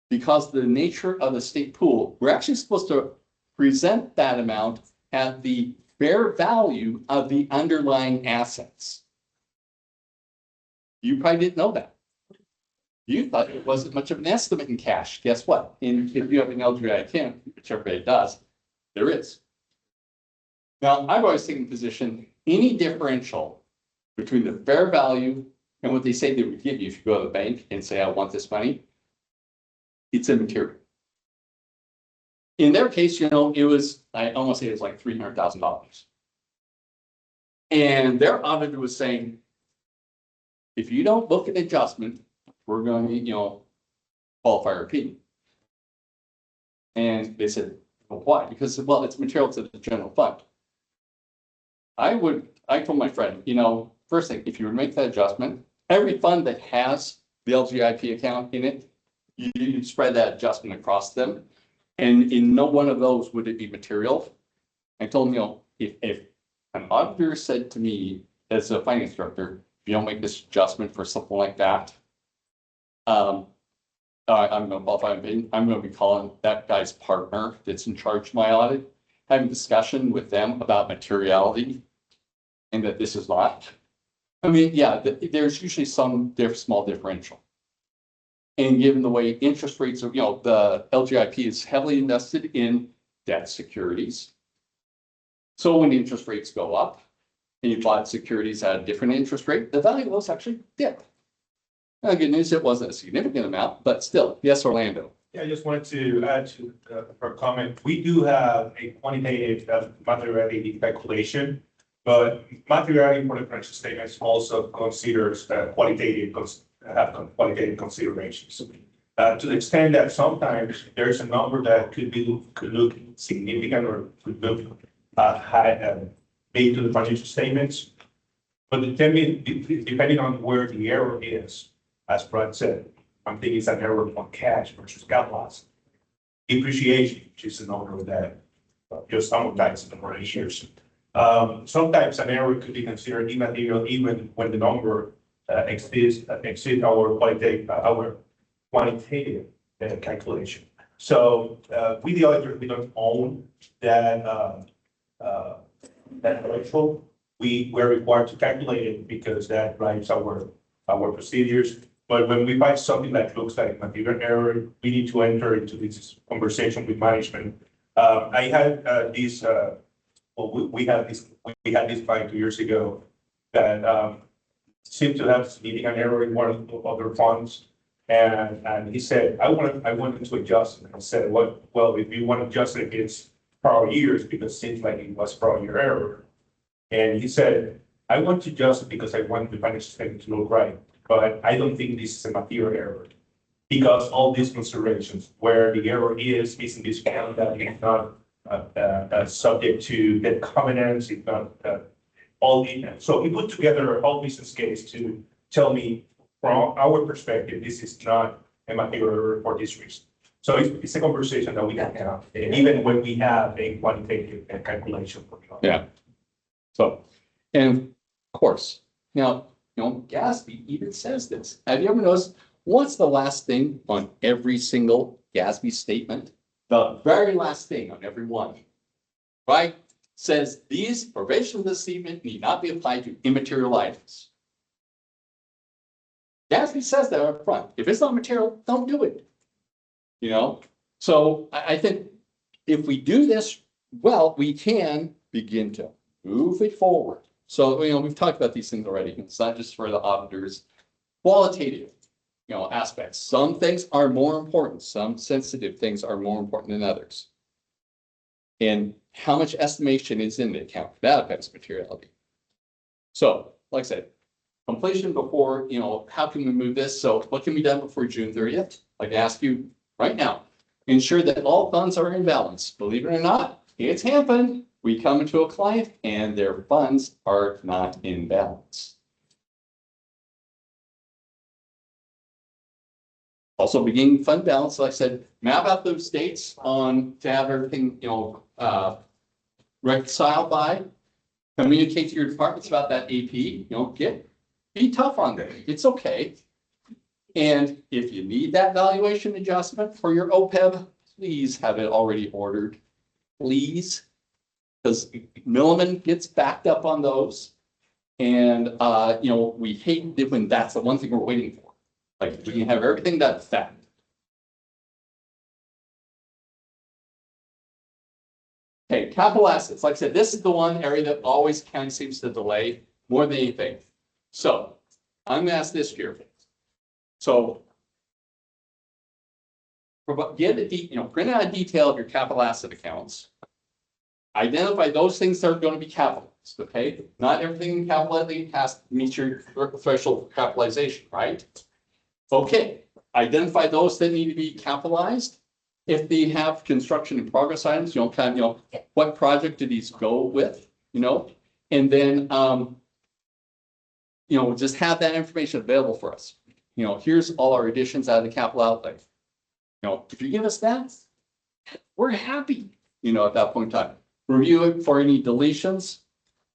because of the nature of the state pool, we're actually supposed to present that amount at the fair value of the underlying assets. You probably didn't know that. You thought it wasn't much of an estimate in cash. Guess what? If you have an LGI account, which everybody does, there is. Now, I've always taken the position, any differential between the fair value and what they say they would give you if you go to the bank and say, I want this money, it's immaterial. In their case, you know, it was, I almost say it was like $300,000. And their auditor was saying, if you don't book an adjustment, we're going to, you know, qualify our opinion. And they said, well, why? Because, well, it's material to the general fund. I told my friend, you know, first thing, if you would make that adjustment, every fund that has the LGIP account in it, you spread that adjustment across them. And in no one of those would it be material. I told him, you know, if an auditor said to me as a finance director, if you don't make this adjustment for something like that, I'm going to qualify. I'm going to be calling that guy's partner that's in charge of my audit, having a discussion with them about materiality, and that this is not. I mean, yeah, there's usually some small differential. And given the way interest rates are, you know, the LGIP is heavily invested in debt securities. So when interest rates go up and you bought securities at a different interest rate, the value of those actually dip. Now, good news, it wasn't a significant amount, but still, yes, Orlando. Yeah, I just wanted to add to her comment. We do have a quantitative materiality calculation, but materiality for the financial statements also considers qualitative considerations. To the extent that sometimes there's a number that could look significant or could look high, big to the financial statements, but depending on where the error is, as Brad said, I'm thinking it's an error on cash versus GAAP loss. Depreciation, which is a number that just amortizes the number of years. Sometimes an error could be considered immaterial even when the number exceeds our quantitative calculation. So we, the auditor, we don't own that threshold. We're required to calculate it because that drives our procedures. But when we find something that looks like material error, we need to enter into this conversation with management. I had this. We had this client 2 years ago that seemed to have significant error in one of the other funds, and he said, I wanted to adjust it. I said, well, if you want to adjust it, it's prior years because it seems like it was prior year error. And he said, I want to adjust it because I want the financial statement to look right. But I don't think this is a material error because all these considerations where the error is missing this count that is not subject to the covenants, it's not all the. So he put together a whole business case to tell me from our perspective, this is not a material error for this reason. So it's a conversation that we can have, even when we have a quantitative calculation for the. Yeah. So, and of course, now, you know, GASB even says this. Have you ever noticed what's the last thing on every single GASB statement? The very last thing on every one, right? Says these provisions of the statement need not be applied to immaterial items. GASB says that up front. If it's not material, don't do it. You know, so I think if we do this well, we can begin to move it forward. So, you know, we've talked about these things already. It's not just for the auditors. Qualitative, you know, aspects. Some things are more important. Some sensitive things are more important than others. And how much estimation is in the account? That affects materiality. So, like I said, completion before, you know, how can we move this? So what can be done before June 30th? Like I ask you right now, ensure that all funds are in balance. Believe it or not, it's happened. We come into a client and their funds are not in balance. Also beginning fund balance, like I said, map out those dates on to have everything, you know, reconciled by, communicate to your departments about that AP, you know, be tough on them. It's okay. And if you need that valuation adjustment for your OPEB, please have it already ordered, please. Because Milliman gets backed up on those. And, you know, we hate it when that's the one thing we're waiting for. Like, we can have everything that's that. Okay, capital assets, like I said, this is the one area that always kind of seems to delay more than anything. So I'm gonna ask this year. So print out a detail of your capital asset accounts. Identify those things that are going to be capitalized, okay? Not everything in capitalizing has to meet your threshold for capitalization, right? Okay, identify those that need to be capitalized. If they have construction in progress items, what project do these go with, And then, just have that information available for us. Here's all our additions out of the capital outlay. If you give us that, we're happy, at that point in time. Review it for any deletions,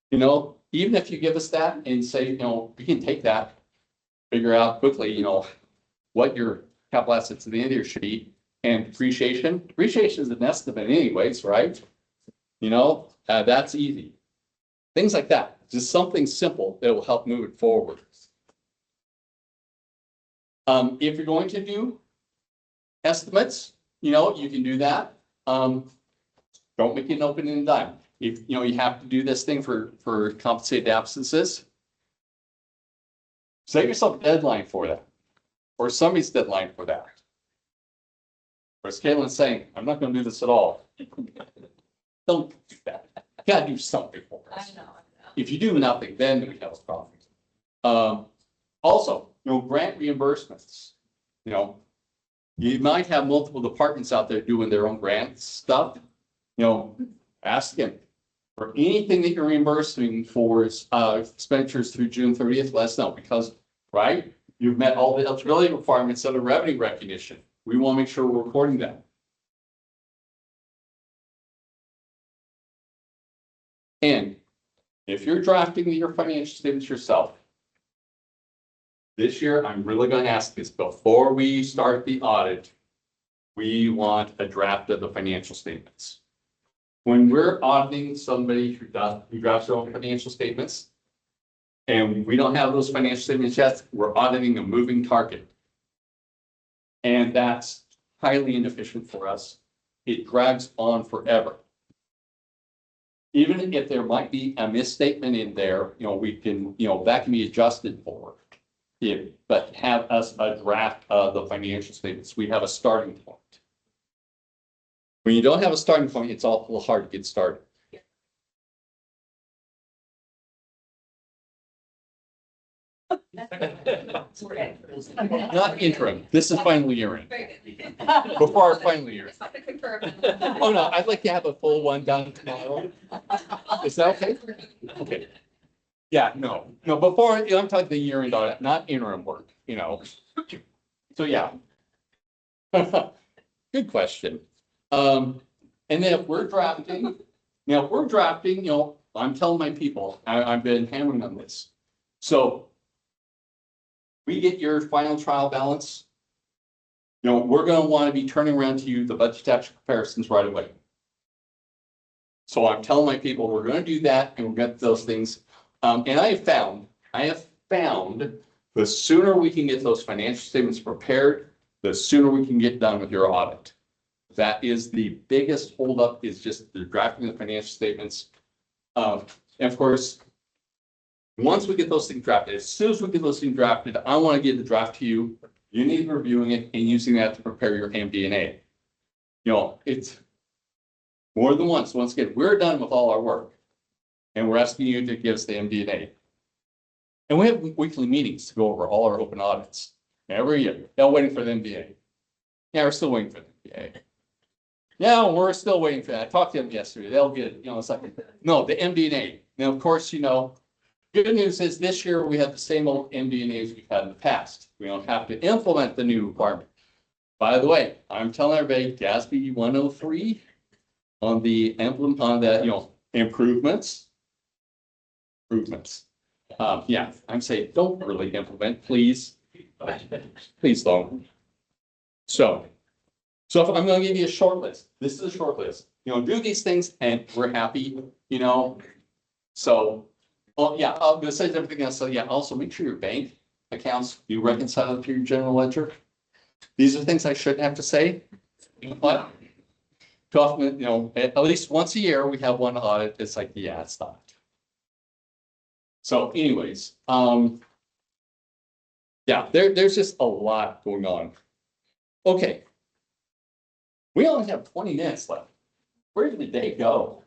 even if you give us that and say, we can take that, figure out quickly, what your capital assets at the end of the year should be. And depreciation is an estimate anyways, right? That's easy. Things like that, just something simple that will help move it forward. If you're going to do estimates, you can do that. Don't make it an open-ended dime. If you have to do this thing for compensated absences, set yourself a deadline for that, or somebody's deadline for that. Whereas Caitlin's saying, I'm not going to do this at all. Don't do that. You got to do something for us. I know. If you do nothing, then we have a problem. Also, grant reimbursements. You might have multiple departments out there doing their own grant stuff. Ask them for anything that you're reimbursing for expenditures through June 30th. Let us know, because you've met all the eligibility requirements of the revenue recognition. We want to make sure we're recording that. And if you're drafting your financial statements yourself, this year, I'm really going to ask this before we start the audit. We want a draft of the financial statements. When we're auditing somebody who drafts their own financial statements, and we don't have those financial statements yet, we're auditing a moving target. And that's highly inefficient for us. It drags on forever. Even if there might be a misstatement in there, we can, that can be adjusted for. But have us a draft of the financial statements. We have a starting point. When you don't have a starting point, it's awful hard to get started. Not interim. This is final year in. Before our final year. Oh no, I'd like to have a full one done tomorrow. Is that okay? Okay. Yeah, no, before, I'm talking the year end audit, not interim work, So yeah. Good question. And then if we're drafting, I'm telling my people, I've been hammering on this. So we get your final trial balance. We're going to want to be turning around to you the budget tax comparisons right away. So I'm telling my people, we're going to do that and we'll get those things. And I have found the sooner we can get those financial statements prepared, the sooner we can get done with your audit. That is the biggest holdup, is just the drafting the financial statements. And of course, once we get those things drafted, as soon as we get those things drafted, I want to get the draft to you. You need to be reviewing it and using that to prepare your MD&A. It's more than once. Once again, we're done with all our work. And we're asking you to give us the MD&A. And we have weekly meetings to go over all our open audits every year. They're waiting for the MD&A. Yeah, we're still waiting for the MD&A. Yeah, we're still waiting for that. I talked to them yesterday. They'll get it. It's like, no, the MD&A. Now, of course, good news is this year we have the same old MD&As we've had in the past. We don't have to implement the new requirement. By the way, I'm telling everybody, GASB 103 on the improvements. Yeah, I'm saying don't really implement, please. Please don't. So if I'm going to give you a short list, this is a short list. Do these things and we're happy, So, yeah, I'm going to say everything else. So yeah, also make sure your bank accounts do reconcile to your general ledger. These are things I shouldn't have to say. But too often, at least once a year, we have one audit. It's like, yeah, it's not. So anyways, yeah, there's just a lot going on. Okay. We only have 20 minutes left. Where did the day go?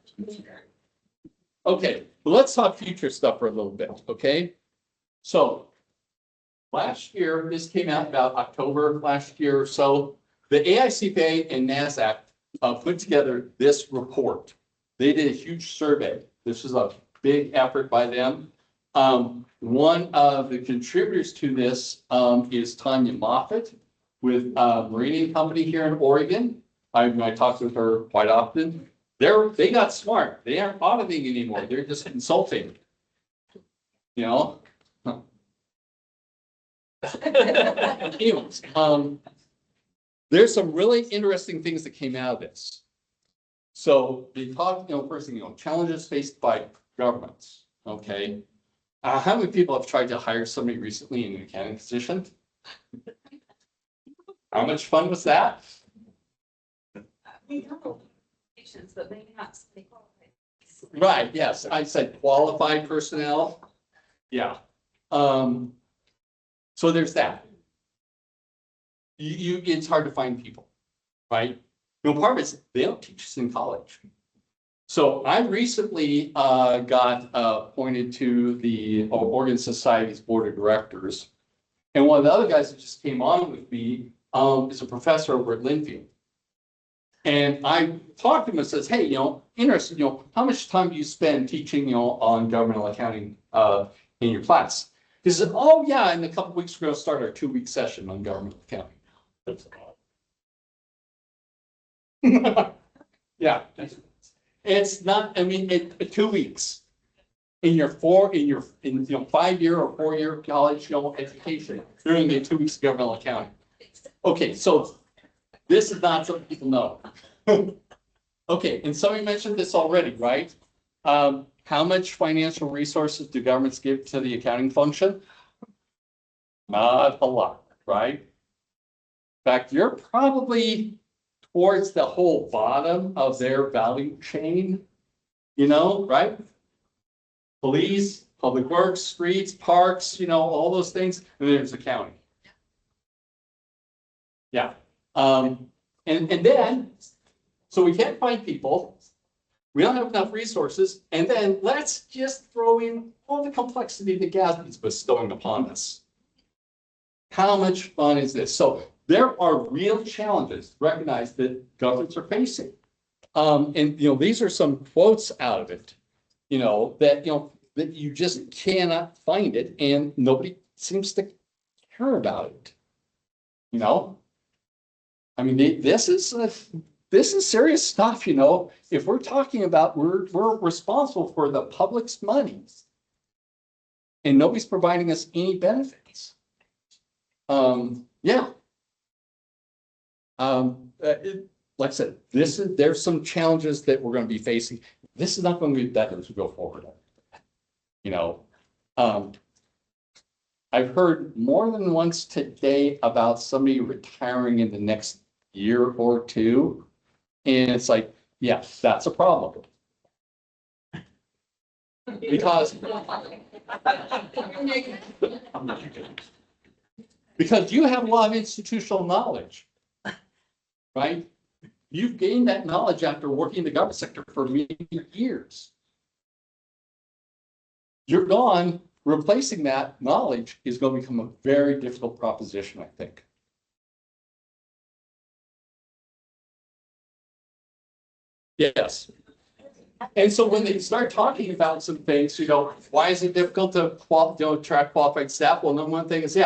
Okay, well, let's talk future stuff for a little bit, okay? So last year, this came out about October last year or so. The AICPA and NASDAQ put together this report. They did a huge survey. This was a big effort by them. One of the contributors to this is Tanya Moffett with Marine Company here in Oregon. I talk with her quite often. They got smart. They aren't auditing anymore. They're just consulting. Anyways, there's some really interesting things that came out of this. So they talked, first thing, challenges faced by governments. Okay. How many people have tried to hire somebody recently in an accounting position? How much fun was that? But maybe not stay qualified. Right, yes, I said qualified personnel. Yeah. So there's that. It's hard to find people, right? Part of it is they don't teach us in college. So I recently got appointed to the Oregon Society's Board of Directors. And one of the other guys that just came on with me is a professor over at Linfield. And I talked to him and says, hey, interested, how much time do you spend teaching, on governmental accounting in your class? He said, oh yeah, in a couple of weeks, we're going to start our 2-week session on governmental accounting. Yeah. It's not, 2 weeks in your 5-year or 4-year college, education, you're going to get 2 weeks of governmental accounting. Okay, so this is not something people know. Okay, and somebody mentioned this already, right? How much financial resources do governments give to the accounting function? Not a lot, right? In fact, you're probably towards the whole bottom of their value chain, right? Police, public works, streets, parks, all those things, and then there's accounting. Yeah. And then, so we can't find people, we don't have enough resources, and then let's just throw in all the complexity that GASB is bestowing upon us. How much fun is this? So there are real challenges recognized that governments are facing. And these are some quotes out of it, that you just cannot find it, and nobody seems to care about it. This is serious stuff, if we're talking about, we're responsible for the public's money and nobody's providing us any benefits. Yeah. Like I said, there's some challenges that we're going to be facing. This is not going to be that as we go forward. I've heard more than once today about somebody retiring in the next year or two. And it's like, yeah, that's a problem. Because you have a lot of institutional knowledge, right? You've gained that knowledge after working in the government sector for many years. You're gone. Replacing that knowledge is going to become a very difficult proposition, I think. Yes. And so when they start talking about some things, why is it difficult to attract qualified staff? Well, number one thing is,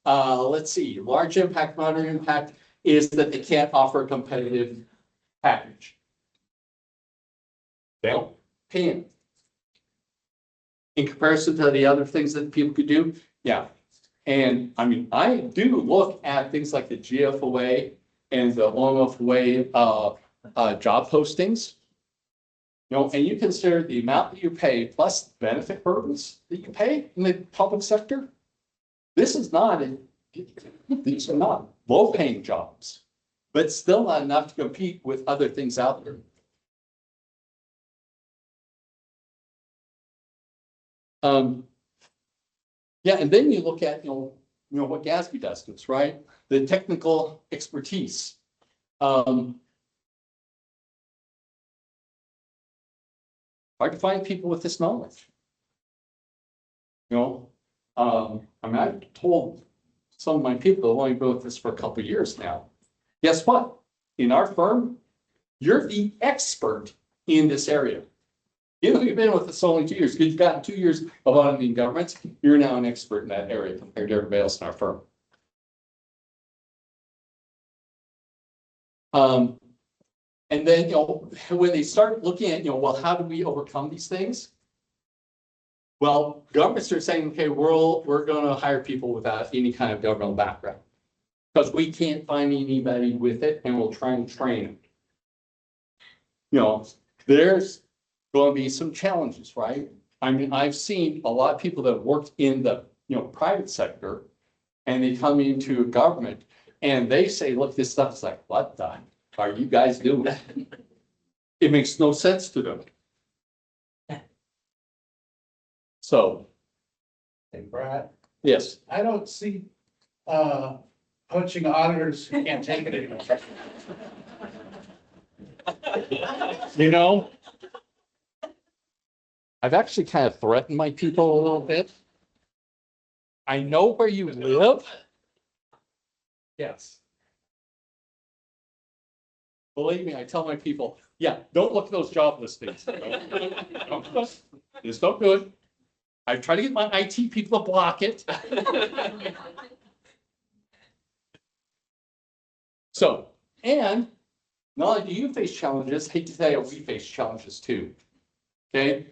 let's see, large impact, minor impact is that they can't offer a competitive package. They don't pay them. In comparison to the other things that people could do, yeah. And I do look at things like the GFOA and the OMFOA job postings, and you consider the amount that you pay plus benefit burdens that you pay in the public sector. These are not low-paying jobs. but still not enough to compete with other things out there. Yeah, and then you look at, what GASB does to us, right? The technical expertise. Hard to find people with this knowledge. I've told some of my people who've only been with this for a couple of years now. Guess what? In our firm, you're the expert in this area. You've been with us only 2 years. You've gotten 2 years of auditing governments. You're now an expert in that area compared to everybody else in our firm. And then, when they start looking at, well, how do we overcome these things? Well, governments are saying, okay, we're going to hire people without any kind of governmental background because we can't find anybody with it, and we'll try and train them. There's going to be some challenges, right? I mean, I've seen a lot of people that have worked in the private sector, and they come into government, and they say, "Look, this stuff's like, what the are you guys doing?" It makes no sense to them. So, Hey, Brad, yes. I don't see, poaching auditors who can't take it anymore. I've actually kind of threatened my people a little bit. I know where you live. Yes. Believe me, I tell my people, yeah, don't look at those job listings. Just don't do it. I try to get my IT people to block it. So, and not only do you face challenges, hate to tell you, we face challenges too. Okay.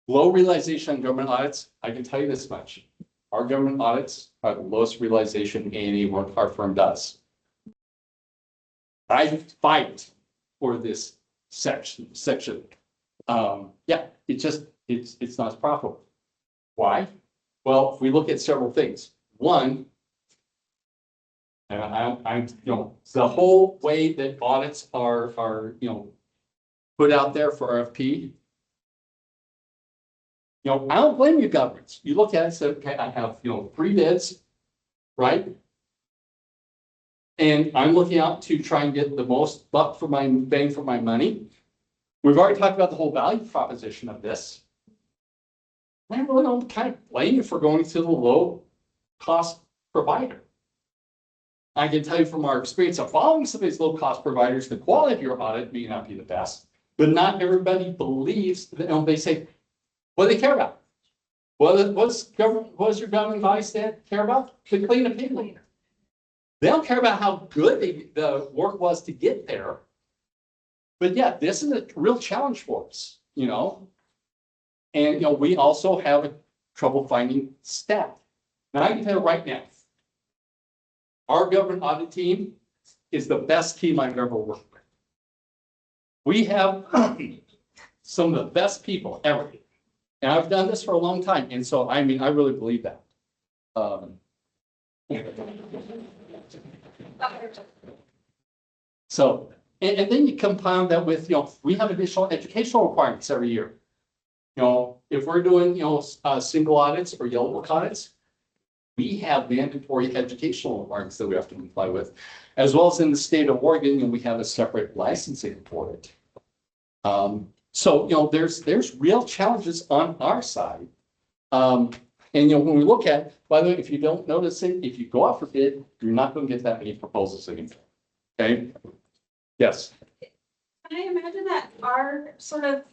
Low realization on government audits. I can tell you this much. Our government audits are the lowest realization any work our firm does. I fight for this section. Yeah, it's not as profitable. Why? Well, if we look at several things. One, and the whole way that audits are put out there for RFP. I don't blame you governments. You look at it and say, okay, I have 3 bids, right? And I'm looking out to try and get the most bang for my money. We've already talked about the whole value proposition of this. I really don't kind of blame you for going to the low cost provider. I can tell you from our experience of following some of these low cost providers, the quality of your audit may not be the best, but not everybody believes that. They say, what do they care about? What does your governing body care about? To clean a pig cleaner. They don't care about how good the work was to get there. But yeah, this is a real challenge for us, And we also have trouble finding staff. Now I can tell you right now, our government audit team is the best team I've ever worked with. We have some of the best people ever. And I've done this for a long time. And so, I really believe that. So, and then you compound that with, we have additional educational requirements every year. If we're doing, single audits or yellow book audits, we have mandatory educational requirements that we have to comply with, as well as in the state of Oregon, we have a separate licensing for it. So, there's real challenges on our side. And, when we look at, by the way, if you don't notice it, if you go out for bid, you're not going to get that many proposals anymore. Okay? Yes. Can I imagine that our sort of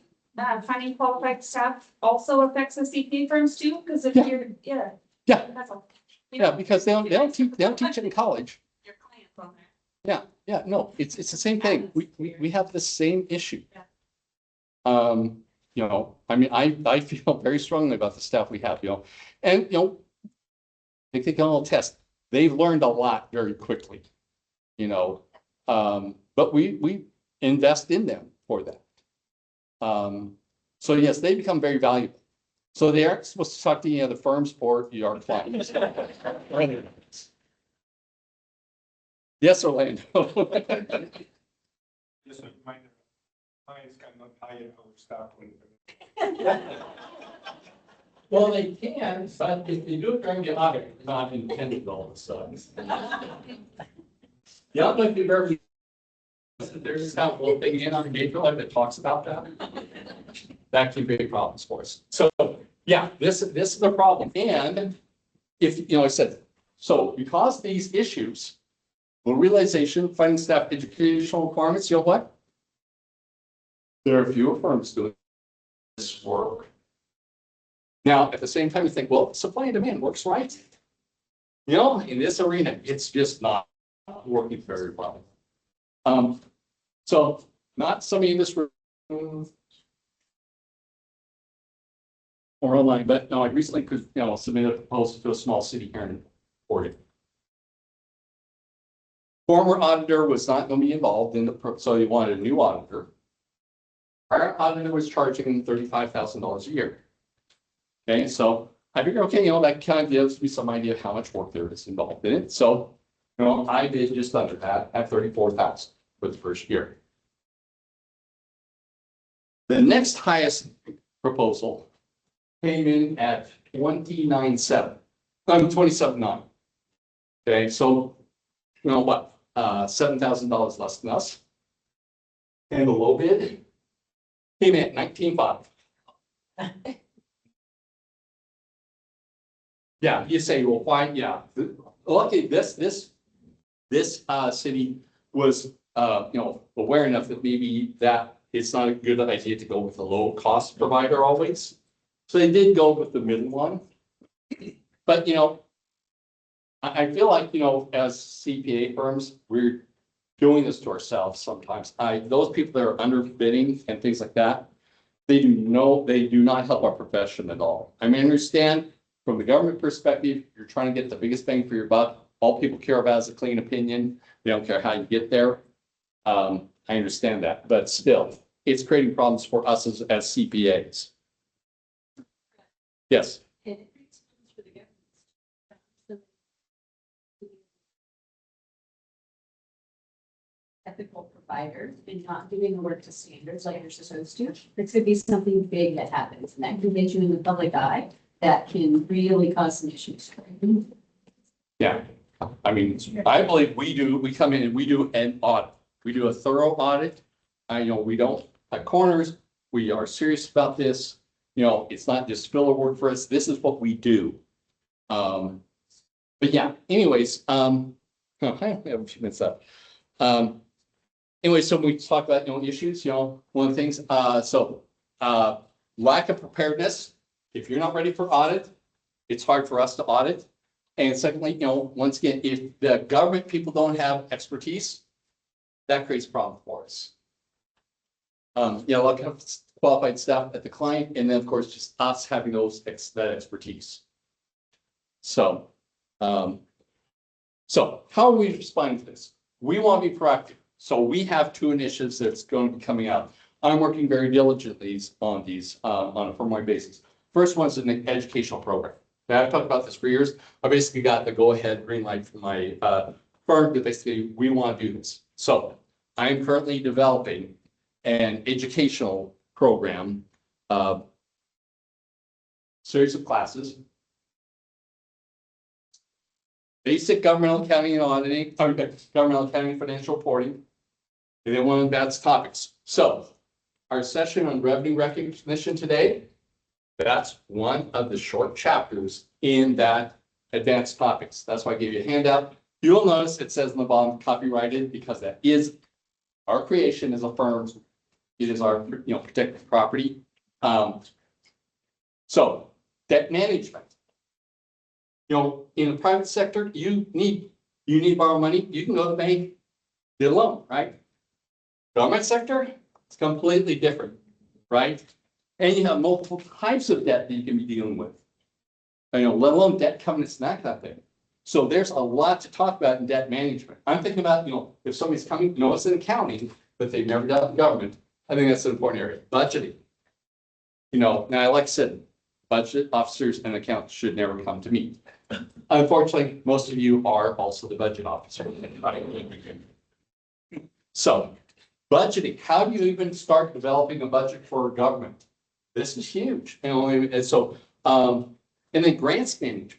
finding qualified staff also affects the CPA firms too? Because if you're, Yeah. That's all. Yeah, because they don't teach it in college. Your clients on there. Yeah, no, it's the same thing. We have the same issue. Yeah. I feel very strongly about the staff we have, and they can all test. They've learned a lot very quickly, but we invest in them for that. So yes, they become very valuable. So they aren't supposed to talk to any other firms or your clients. Yes, Orlando. Just a reminder, clients cannot hire our staff when. Well, they can, but if you do it during the audit, it's not intended all of a sudden. Yeah, I don't know if you've ever. There's that little thing in our engagement that talks about that. That can be problems for us. So, yeah, this is the problem. And if, you know, I said, so because these issues, well, realization, finding staff educational requirements, you know what? There are fewer firms doing this work. Now, at the same time, you think, well, supply and demand works right. You know, in this arena, it's just not working very well. So not somebody in this room or online, but no, I recently could, you know, submitted a proposal to a small city here in Oregon. Former auditor was not going to be involved in the, so he wanted a new auditor. Our auditor was charging $35,000 a year. Okay, so I figured, okay, you know, that kind of gives me some idea of how much work there is involved in it. So, you know, I did just under that at $34,000 for the first year. The next highest proposal came in at 29.7. 27.9. Okay, so you know what? $7,000 less than us. And the low bid came in at 19.5. Yeah, you say, well, why? Yeah, lucky this city was you know, aware enough that maybe that it's not a good idea to go with a low cost provider always. So they did go with the middle one. But you know, I feel like, you know, as CPA firms, we're doing this to ourselves sometimes. Those people that are underbidding and things like that, they do not help our profession at all. I mean, I understand from the government perspective, you're trying to get the biggest bang for your buck. All people care about is a clean opinion. They don't care how you get there. I understand that, but still, it's creating problems for us as CPAs. Yes. Ethical providers and not doing the work to standards like you're supposed to. There could be something big that happens and that can get you in the public eye that can really cause some issues. Yeah, I mean, I believe we come in and we do an audit. We do a thorough audit. You know, we don't cut corners. We are serious about this. You know, it's not just filler work for us. This is what we do. But yeah, anyways, I have a few minutes left. Anyway, so we talk about, you know, issues, you know, one of the things, lack of preparedness. If you're not ready for audit, it's hard for us to audit. And secondly, you know, once again, if the government people don't have expertise, that creates a problem for us. You know, like qualified staff at the client, and then of course, just us having that expertise. So, so how are we responding to this? We want to be proactive. So we have 2 initiatives that's going to be coming out. I'm working very diligently on these on a firm-wide basis. First one's an educational program. Now, I've talked about this for years. I basically got the go-ahead green light from my firm that basically we want to do this. So I am currently developing an educational program, series of classes. Basic governmental accounting and auditing, governmental accounting and financial reporting. And then one of that's topics. So our session on revenue recognition today, that's one of the short chapters in that advanced topics. That's why I gave you a handout. You'll notice it says on the bottom copyrighted because that is our creation as a firm. It is our, you know, protected property. So debt management. You know, in the private sector, you need to borrow money. You can go to the bank, get a loan, right? Government sector, it's completely different, right? And you have multiple types of debt that you can be dealing with. You know, let alone debt covenants and that kind of thing. So there's a lot to talk about in debt management. I'm thinking about, you know, if somebody's coming, you know, it's in accounting, but they've never done government. I think that's an important area. Budgeting. You know, now, like I said, budget officers and accountants should never come to me. unfortunately, most of you are also the budget officer. So budgeting, how do you even start developing a budget for government? This is huge. And so, and then grants management.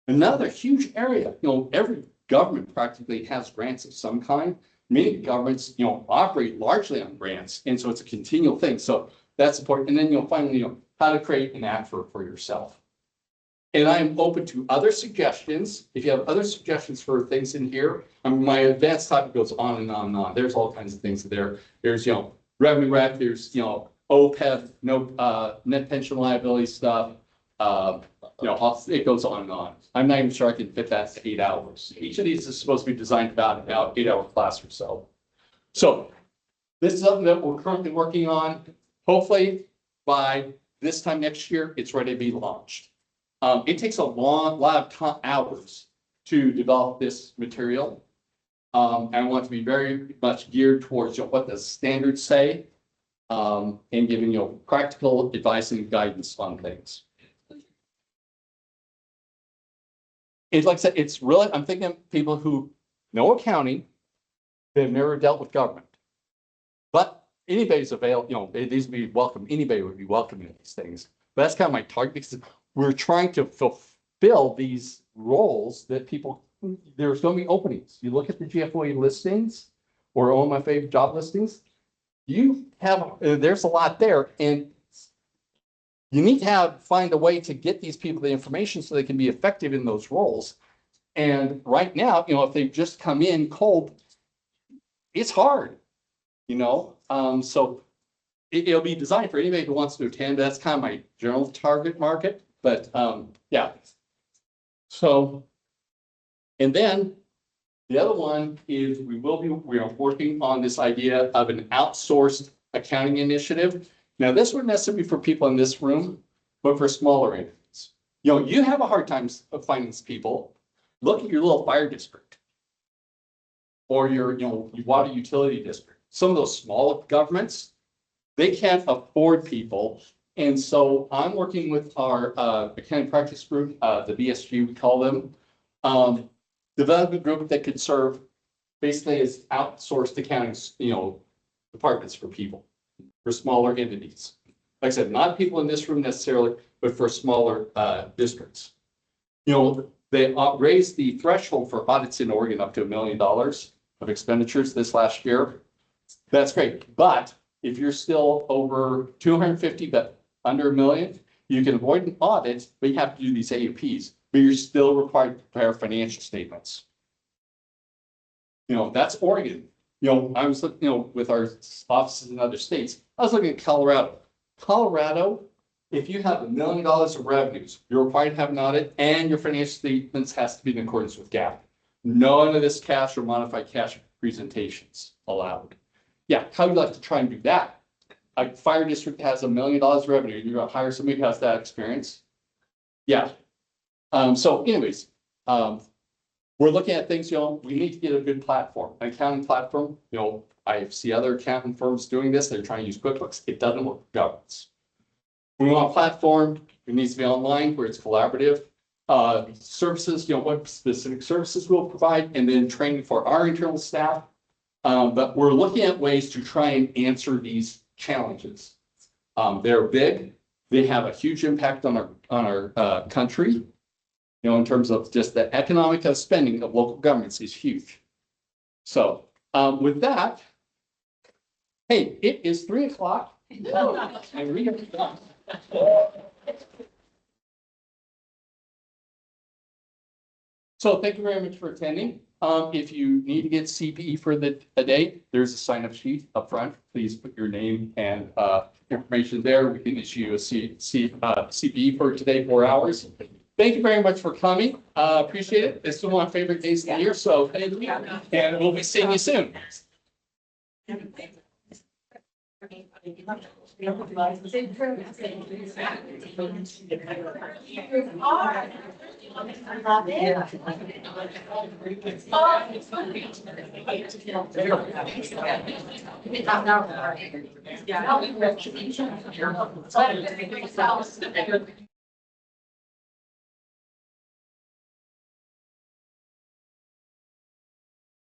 Another huge area, every government practically has grants of some kind. Many governments, operate largely on grants. And so it's a continual thing. So that's important. And then, finally, how to create an act for yourself. And I'm open to other suggestions. If you have other suggestions for things in here, my advanced topic goes on and on and on. There's all kinds of things there. There's, revenue rec, there's, OPEB, net pension liability stuff. It goes on and on. I'm not even sure I can fit that to 8 hours. Each of these is supposed to be designed about 8-hour class or so. So this is something that we're currently working on. Hopefully by this time next year, it's ready to be launched. It takes a lot of hours to develop this material. I want to be very much geared towards what the standards say, and giving practical advice and guidance on things. It's like I said, it's really, I'm thinking of people who know accounting, they've never dealt with government. But anybody's available, these would be welcome. Anybody would be welcome in these things. But that's kind of my target, because we're trying to fulfill these roles that people, there's going to be openings. You look at the GFOA listings or OMFA job listings, you have, there's a lot there, and you need to find a way to get these people the information so they can be effective in those roles. And right now, if they've just come in cold, it's hard, so it'll be designed for anybody who wants to attend. That's kind of my general target market. But yeah. So, and then the other one is we are working on this idea of an outsourced accounting initiative. Now, this wouldn't necessarily be for people in this room, but for smaller entities. You have a hard time finding people. Look at your little fire district or your, your water utility district. Some of those small governments, they can't afford people. And so I'm working with our accounting practice group, the BSG, we call them, development group that could serve basically as outsourced accounting, departments for people, for smaller entities. Like I said, not people in this room necessarily, but for smaller districts. They raised the threshold for audits in Oregon up to $1 million of expenditures this last year. That's great, but if you're still over 250, but under $1 million, you can avoid an audit, but you have to do these AUPs, but you're still required to prepare financial statements. That's Oregon. I was looking, with our offices in other states, I was looking at Colorado. Colorado, if you have $1 million of revenues, you're required to have an audit, and your financial statements has to be in accordance with GAAP. None of this cash or modified cash presentations allowed. Yeah, how would you like to try and do that? A fire district has $1 million revenue. You're going to hire somebody who has that experience. Yeah. So anyways, we're looking at things, we need to get a good platform, an accounting platform. I see other accounting firms doing this. They're trying to use QuickBooks. It doesn't work with governments. We want a platform. It needs to be online where it's collaborative. Services, what specific services we'll provide, and then training for our internal staff. But we're looking at ways to try and answer these challenges. They're big. They have a huge impact on our country. In terms of just the economic spending of local governments is huge. So with that, hey, it is 3 o'clock. And we are done. So thank you very much for attending. If you need to get CPE for a day, there's a sign-up sheet up front. Please put your name and information there. We can issue you a CPE for today, 4 hours. Thank you very much for coming. Appreciate it. This is one of my favorite days of the year, so thank you. And we'll be seeing you soon. Yeah.